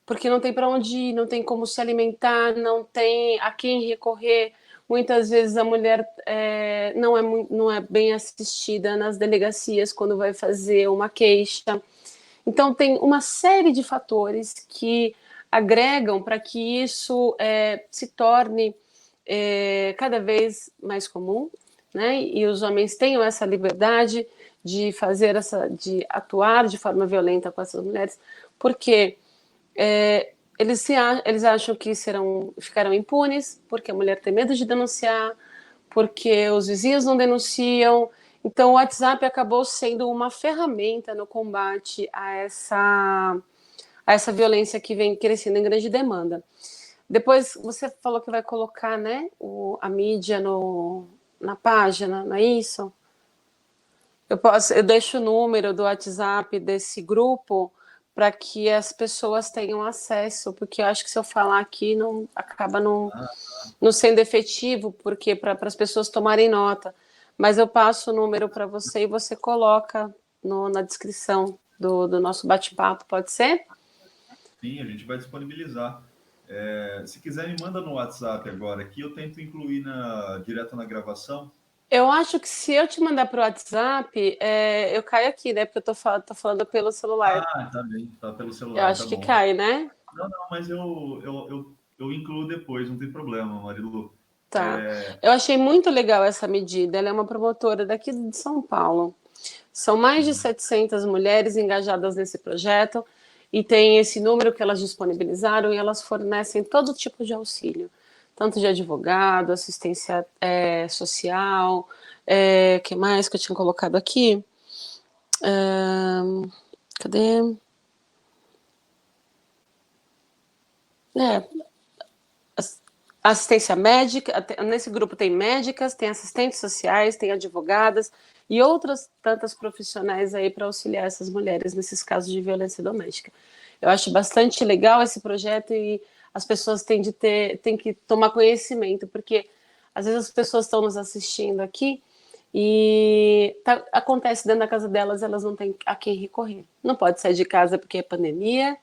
porque não tem para onde ir, não tem como se alimentar, não tem a quem recorrer. Muitas vezes a mulher não é bem assistida nas delegacias quando vai fazer uma queixa. Então, tem uma série de fatores que agregam para que isso se torne cada vez mais comum, né? E os homens tenham essa liberdade de de atuar de forma violenta com essas mulheres, porque eles acham que ficarão impunes, porque a mulher tem medo de denunciar, porque os vizinhos não denunciam. Então, o WhatsApp acabou sendo uma ferramenta no combate a essa violência que vem crescendo em grande demanda. Depois, você falou que vai colocar, né, a mídia na página, não é isso? Eu deixo o número do WhatsApp desse grupo para que as pessoas tenham acesso, porque eu acho que se eu falar aqui não acaba não sendo efetivo, porque para as pessoas tomarem nota. Mas eu passo o número para você e você coloca na descrição do nosso bate-papo, pode ser? Sim, a gente vai disponibilizar. Se quiser, me manda no WhatsApp agora, que eu tento incluir direto na gravação. Eu acho que se eu te mandar para o WhatsApp, eu caio aqui, né? Porque tô falando pelo celular. Ah, tá bem, tá pelo Eu celular, tá acho que bom. cai, né? Não, não, mas eu incluo depois, não tem problema, Marilu. Tá. Eu achei muito legal essa medida. Ela é uma promotora daqui de São Paulo. São mais de 700 mulheres engajadas nesse projeto e tem esse número que elas disponibilizaram, e elas fornecem todo tipo de auxílio, tanto de advogado, assistência social, que mais que eu tinha colocado aqui? Cadê? É, assistência médica, nesse grupo tem médicas, tem assistentes sociais, tem advogadas e outras tantas profissionais aí para auxiliar essas mulheres nesses casos de violência doméstica. Eu acho bastante legal esse projeto, e as pessoas têm que tomar conhecimento, porque às vezes as pessoas estão nos assistindo aqui e acontece dentro da casa delas, elas não têm a quem recorrer. Não pode sair de casa porque é pandemia,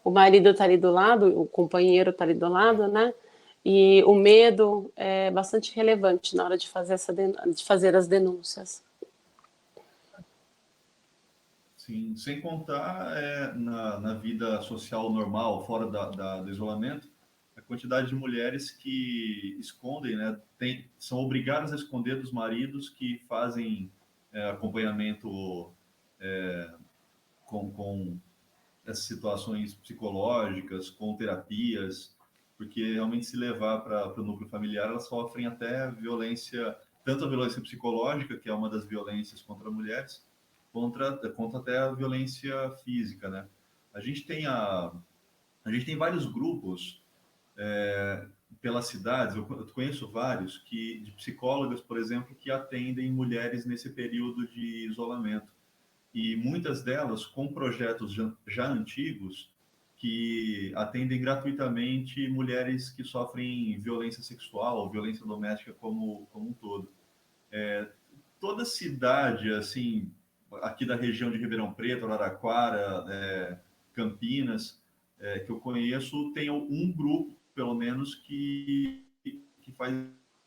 o marido está ali do lado, o companheiro está ali do lado, né? E o medo é bastante relevante na hora de de fazer as denúncias. Sim, sem contar na vida social normal, fora do isolamento, a quantidade de mulheres que escondem, né, são obrigadas a esconder dos maridos que fazem acompanhamento com essas situações psicológicas, com terapias, porque realmente se levar para o núcleo familiar, elas sofrem até violência, tanto a violência psicológica, que é uma das violências contra mulheres, contra até a violência física, né? A gente tem a gente tem vários grupos pelas cidades, eu conheço vários de psicólogas, por exemplo, que atendem mulheres nesse período de isolamento, e muitas delas com projetos já antigos que atendem gratuitamente mulheres que sofrem violência sexual ou violência doméstica como um todo. Toda cidade, assim, aqui da região de Ribeirão Preto, Araraquara, Campinas, que eu conheço, tem um grupo, pelo menos, que faz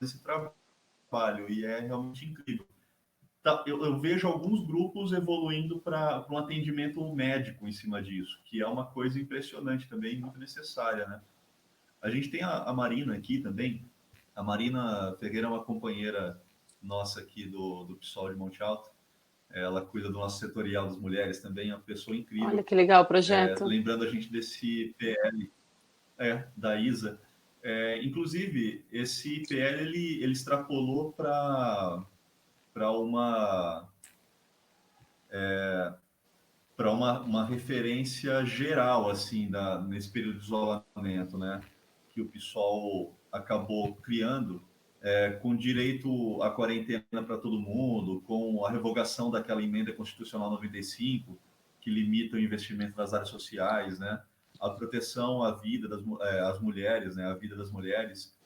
esse trabalho, e é realmente incrível. Eu vejo alguns grupos evoluindo para um atendimento médico em cima disso, que é uma coisa impressionante também, muito necessária, né? A gente tem a Marina aqui também. A Marina Ferreira é uma companheira nossa aqui do PSOL de Monte Alto. Ela cuida do nosso setorial das mulheres também, é uma pessoa Olha incrível. que legal o projeto. Lembrando a gente desse PL da ISA. Inclusive, esse PL ele extrapolou para uma para uma referência geral, assim, nesse período de isolamento, né? Que o pessoal acabou criando, com direito à quarentena para todo mundo, com a revogação daquela emenda constitucional 95, que limita o investimento nas áreas sociais, né? A proteção à vida às mulheres, né? A vida das mulheres,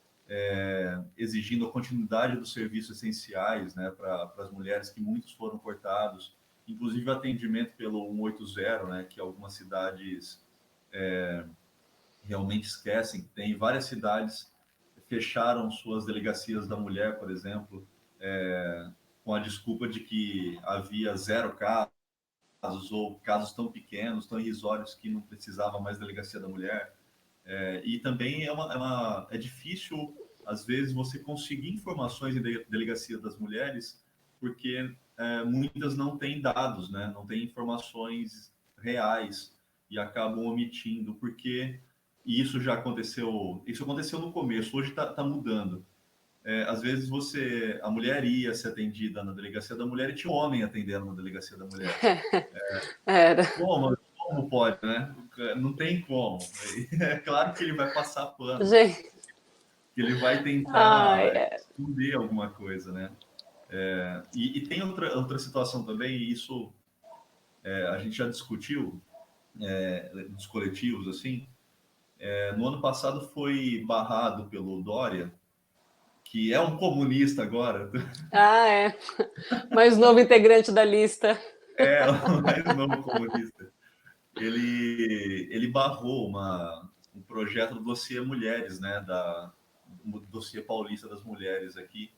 exigindo a continuidade dos serviços essenciais, né? Para as mulheres, que muitos foram cortados, inclusive o atendimento pelo 180, né? Que algumas cidades realmente esquecem. Tem várias cidades que fecharam suas delegacias da mulher, por exemplo, com a desculpa de que havia zero casos ou casos tão pequenos, tão irrisórios, que não precisava mais delegacia da mulher. E também é difícil, às vezes, você conseguir informações em delegacia das mulheres, porque muitas não têm dados, né? Não têm informações reais e acabam omitindo, porque e isso aconteceu no começo, hoje está mudando. Às vezes a mulher ia ser atendida na delegacia da mulher e tinha um homem atendendo na delegacia da mulher. Era. Como pode, né? Não tem como. É claro que ele vai passar pano, Gente, que ele vai ai, tentar esconder alguma coisa, né? E tem outra situação também, e isso a gente já discutiu nos coletivos, assim. No ano passado foi barrado pelo Dória, que é um comunista agora, é. Mais novo integrante da lista. o mais novo comunista. Ele barrou um projeto do dossiê Mulheres, né, do dossiê paulista das mulheres aqui,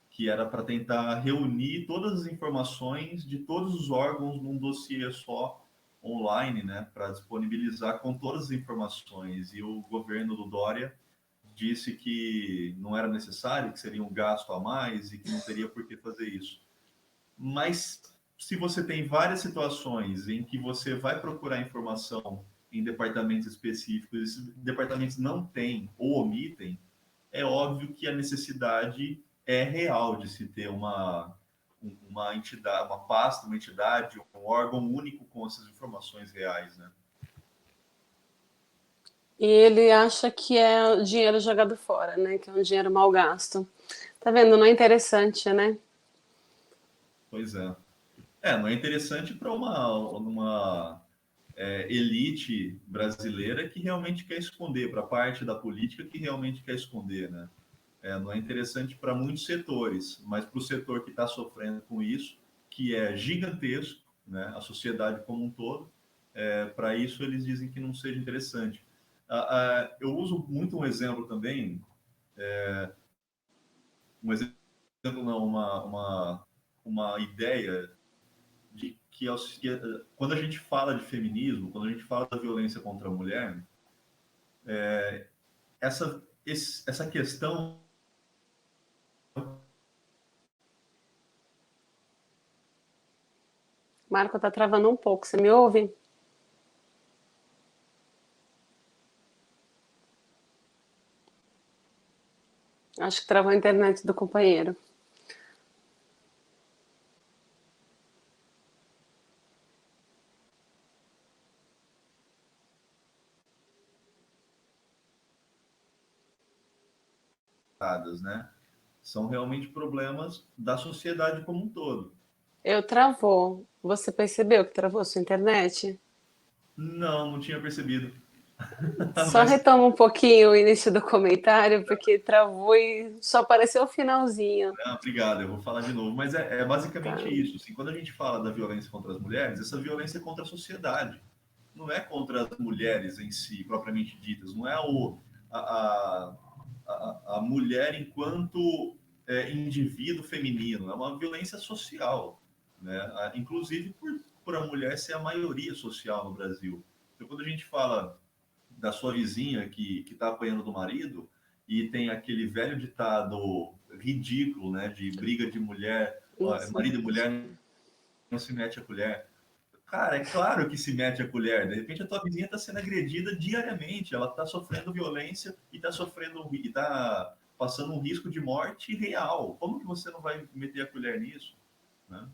que era para tentar reunir todas as informações de todos os órgãos num dossiê só online, né, para disponibilizar com todas as informações. E o governo do Dória disse que não era necessário, que seria um gasto a mais e que não teria por que fazer isso. Mas se você tem várias situações em que você vai procurar informação em departamentos específicos, e esses departamentos não têm ou omitem, é óbvio que a necessidade é real de se ter uma entidade, uma pasta, uma entidade, um órgão único com essas informações reais, né? E ele acha que é dinheiro jogado fora, né? Que é um dinheiro mal gasto. Tá vendo? Não é interessante, né? Pois é. Não é interessante para uma elite brasileira que realmente quer esconder, para parte da política que realmente quer esconder, né? Não é interessante para muitos setores, mas para o setor que está sofrendo com isso, que é gigantesco, né? A sociedade como um todo, para isso eles dizem que não seja interessante. Eu uso muito um exemplo também, um exemplo não, uma ideia de quando a gente fala de feminismo, quando a gente fala da violência contra a mulher, essa questão. Marco tá travando um pouco. Você me ouve? Acho que travou a internet do companheiro. Né? São realmente problemas da sociedade como um todo. Eu travou. Você percebeu que travou sua internet? Não tinha percebido. Só Mas retoma um pouquinho o início do comentário, porque travou e só apareceu o finalzinho. obrigado, eu vou falar de novo. Mas é Tá. basicamente isso. Assim, quando a gente fala da violência contra as mulheres, essa violência é contra a sociedade. Não é contra as mulheres em si, propriamente ditas. Não é a, a mulher enquanto indivíduo feminino. É uma violência social, né? Inclusive por a mulher ser a maioria social no Brasil. Então, quando a gente fala da sua vizinha que está apanhando do marido e tem aquele velho ditado ridículo, né, de briga de mulher, Isso. marido e mulher não se mete a colher. Cara, é claro que se mete a colher. De repente a tua vizinha está sendo agredida diariamente, ela está sofrendo violência e está passando um risco de morte real. Como que você não vai meter a colher nisso, né?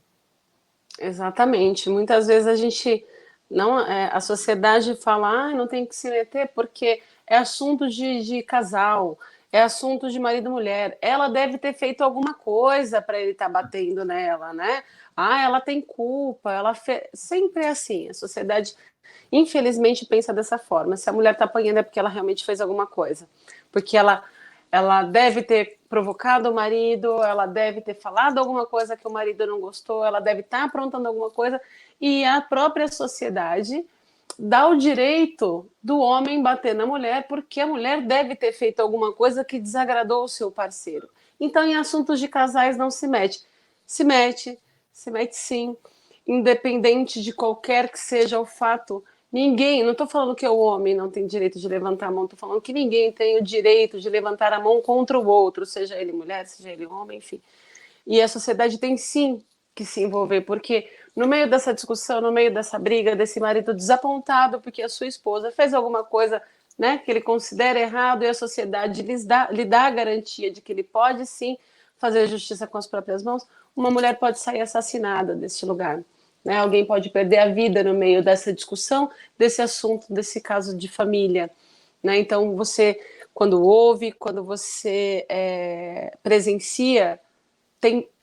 Exatamente. Muitas vezes a gente Não, a sociedade fala, não tem que se meter porque é assunto de casal, é assunto de marido e mulher. Ela deve ter feito alguma coisa para ele estar batendo nela, né? Ah, ela tem culpa, sempre é assim. A sociedade, infelizmente, pensa dessa forma. Se a mulher está apanhando é porque ela realmente fez alguma coisa. Porque ela deve ter provocado o marido, ela deve ter falado alguma coisa que o marido não gostou, ela deve estar aprontando alguma coisa, e a própria sociedade dá o direito do homem bater na mulher, porque a mulher deve ter feito alguma coisa que desagradou o seu parceiro. Então, em assuntos de casais não se mete. Se mete, se mete sim, independente de qualquer que seja o fato. Ninguém, não estou falando que o homem não tem direito de levantar a mão, estou falando que ninguém tem o direito de levantar a mão contra o outro, seja ele mulher, seja ele homem, enfim. E a sociedade tem sim que se envolver, porque no meio dessa discussão, no meio dessa briga, desse marido desapontado porque a sua esposa fez alguma coisa, né, que ele considera errado, e a sociedade lhe dá a garantia de que ele pode sim fazer justiça com as próprias mãos, uma mulher pode sair assassinada deste lugar. Né? Alguém pode perder a vida no meio dessa discussão, desse assunto, desse caso de família. Né? Então, você, quando ouve, quando você presencia,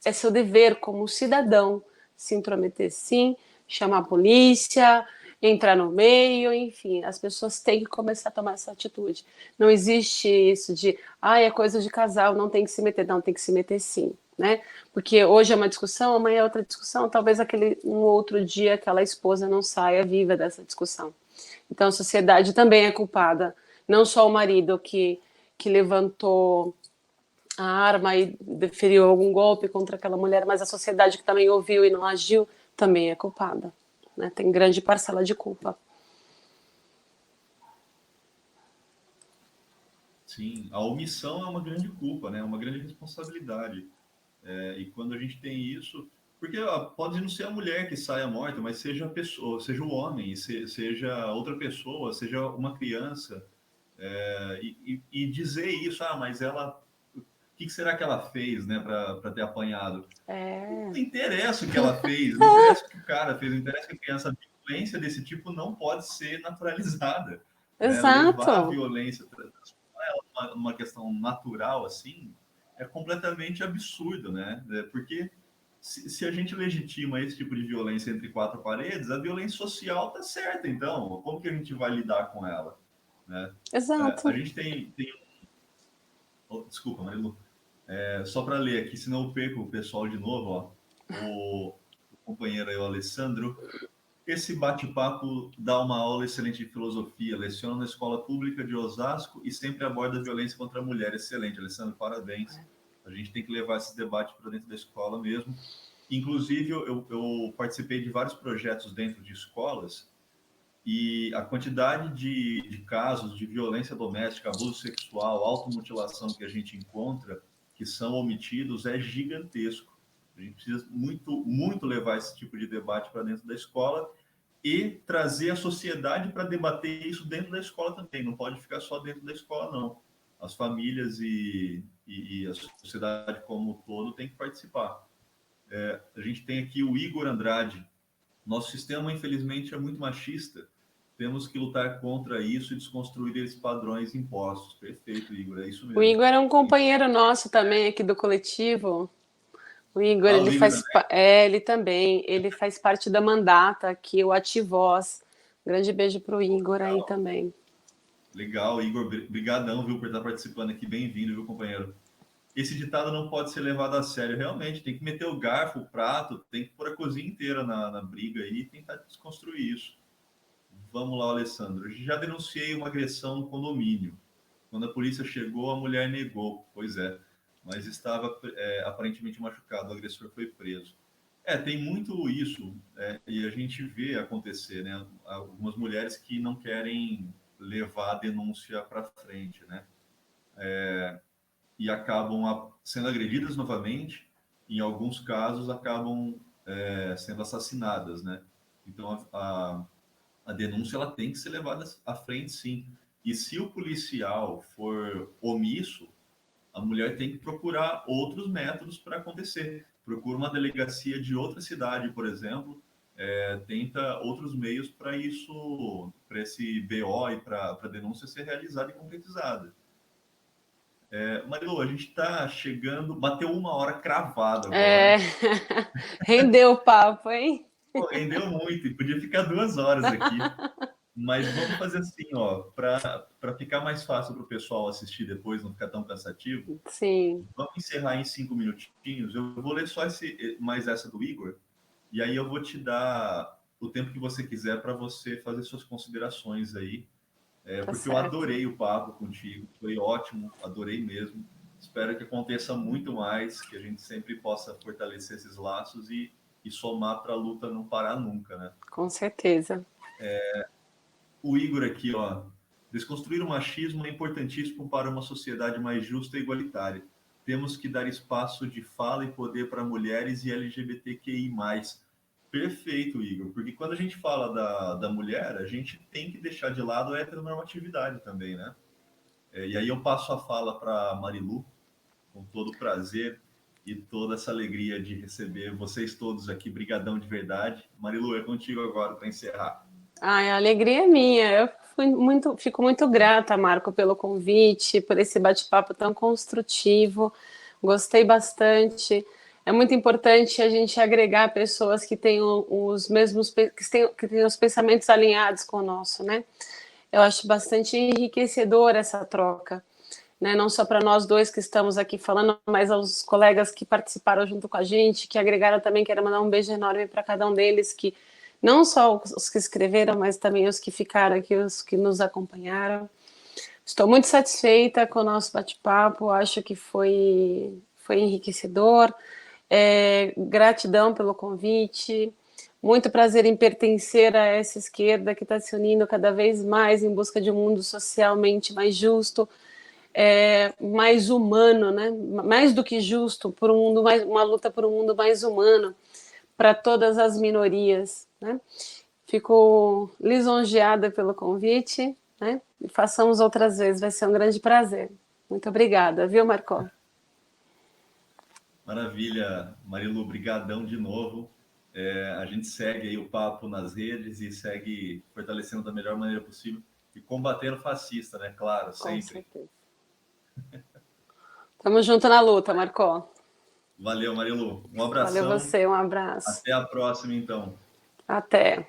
é seu dever como cidadão se intrometer sim, chamar a polícia, entrar no meio, enfim, as pessoas têm que começar a tomar essa atitude. Não existe isso de, é coisa de casal, não tem que se meter, não, tem que se meter sim, né? Porque hoje é uma discussão, amanhã é outra discussão, talvez um outro dia aquela esposa não saia viva dessa discussão. Então a sociedade também é culpada, não só o marido que levantou a arma e deferiu algum golpe contra aquela mulher, mas a sociedade que também ouviu e não agiu também é culpada. Né? Tem grande parcela de culpa. Sim, a omissão é uma grande culpa, né? É uma grande responsabilidade. E quando a gente tem isso, porque pode não ser a mulher que saia morta, mas seja a pessoa, seja o homem, seja outra pessoa, seja uma criança, e dizer isso, mas ela, o que será que ela fez, né, para ter apanhado? Não interessa o que ela fez, não interessa o que o cara fez, não interessa que a criança, a violência desse tipo não pode ser naturalizada, né? Levar a Exato. violência, transformar ela numa questão natural assim, é completamente absurdo, né? Porque se a gente legitima esse tipo de violência entre quatro paredes, a violência social está certa, então, como que a gente vai lidar com ela, né? A Exato. gente tem... Desculpa, Marilu. Só para ler aqui, senão eu perco o pessoal de novo, ó. O companheiro aí, o Alessandro. Esse bate-papo dá uma aula excelente de filosofia, leciona na escola pública de Osasco e sempre aborda a violência contra a mulher. Excelente, Alessandro, parabéns. A gente tem que levar esse debate para dentro da escola mesmo. Inclusive, eu participei de vários projetos dentro de escolas e a quantidade de casos de violência doméstica, abuso sexual, automutilação que a gente encontra, que são omitidos, é gigantesco. A gente precisa muito, muito levar esse tipo de debate para dentro da escola e trazer a sociedade para debater isso dentro da escola também. Não pode ficar só dentro da escola, não. As famílias e a sociedade como um todo tem que participar. A gente tem aqui o Igor Andrade. Nosso sistema, infelizmente, é muito machista. Temos que lutar contra isso e desconstruir esses padrões impostos. Perfeito, Igor, é isso O mesmo. Igor é um companheiro nosso também aqui do coletivo. O Igor, O Igor também. ele também, ele faz parte da Mandata aqui, o Ativoz. Grande beijo pro Igor aí Legal, também. legal, Igor, brigadão, viu, por estar participando aqui. Bem-vindo, viu, companheiro? Esse ditado não pode ser levado a sério, realmente. Tem que meter o garfo, o prato, tem que pôr a cozinha inteira na briga aí e tentar desconstruir isso. Vamos lá, Alessandro. Já denunciei uma agressão no condomínio. Quando a polícia chegou, a mulher negou. Pois é, mas estava aparentemente machucado. O agressor foi preso. Tem muito isso, e a gente vê acontecer, né? Algumas mulheres que não querem levar a denúncia para frente, né? E acabam sendo agredidas novamente. Em alguns casos, acabam sendo assassinadas, né? Então, a denúncia ela tem que ser levada à frente, sim. E se o policial for omisso, a mulher tem que procurar outros métodos para acontecer. Procura uma delegacia de outra cidade, por exemplo, tenta outros meios para isso, para esse BO e para a denúncia ser realizada e concretizada. Marilu, a gente está chegando, bateu 1 hora cravado É, agora. rendeu o papo, hein? Pô, rendeu muito, e podia ficar 2 horas aqui. Mas vamos fazer assim, ó, para ficar mais fácil para o pessoal assistir depois, não ficar tão cansativo. Sim, Vamos encerrar em 5 minutinhos. Eu vou ler só mais essa do Igor, e aí eu vou te dar o tempo que você quiser para você fazer suas considerações aí, tá porque eu certo. adorei o papo contigo, foi ótimo, adorei mesmo. Espero que aconteça muito mais, que a gente sempre possa fortalecer esses laços e somar para a luta não parar nunca, né? Com certeza. O Igor aqui, ó. Desconstruir o machismo é importantíssimo para uma sociedade mais justa e igualitária. Temos que dar espaço de fala e poder para mulheres e LGBTQI+. Perfeito, Igor, porque quando a gente fala da mulher, a gente tem que deixar de lado a heteronormatividade também, né? E aí eu passo a fala para Marilu, com todo o prazer e toda essa alegria de receber vocês todos aqui. Brigadão de verdade. Marilu, é contigo agora para encerrar. Ai, a alegria é minha. Fico muito grata, Marco, pelo convite, por esse bate-papo tão construtivo. Gostei bastante. É muito importante a gente agregar pessoas que tenham os mesmos, que tenham os pensamentos alinhados com o nosso, né? Eu acho bastante enriquecedor essa troca, né? Não só para nós dois que estamos aqui falando, mas aos colegas que participaram junto com a gente, que agregaram também. Quero mandar um beijo enorme para cada um deles, que não só os que escreveram, mas também os que ficaram aqui, os que nos acompanharam. Estou muito satisfeita com o nosso bate-papo, acho que foi enriquecedor. Gratidão pelo convite, muito prazer em pertencer a essa esquerda que está se unindo cada vez mais em busca de um mundo socialmente mais justo, mais humano, né? Mais do que justo, por um mundo mais, uma luta por um mundo mais humano para todas as minorias, né? Fico lisonjeada pelo convite, né? E façamos outras vezes, vai ser um grande prazer. Muito obrigada, viu, Marco? Maravilha, Marilu, brigadão de novo. A gente segue aí o papo nas redes e segue fortalecendo da melhor maneira possível e combatendo o fascista, né? Claro, Com sempre. certeza. Tamo junto na luta, Marco. Valeu, Marilu. Um Valeu abração. você, um abraço. Até a próxima, então. Até.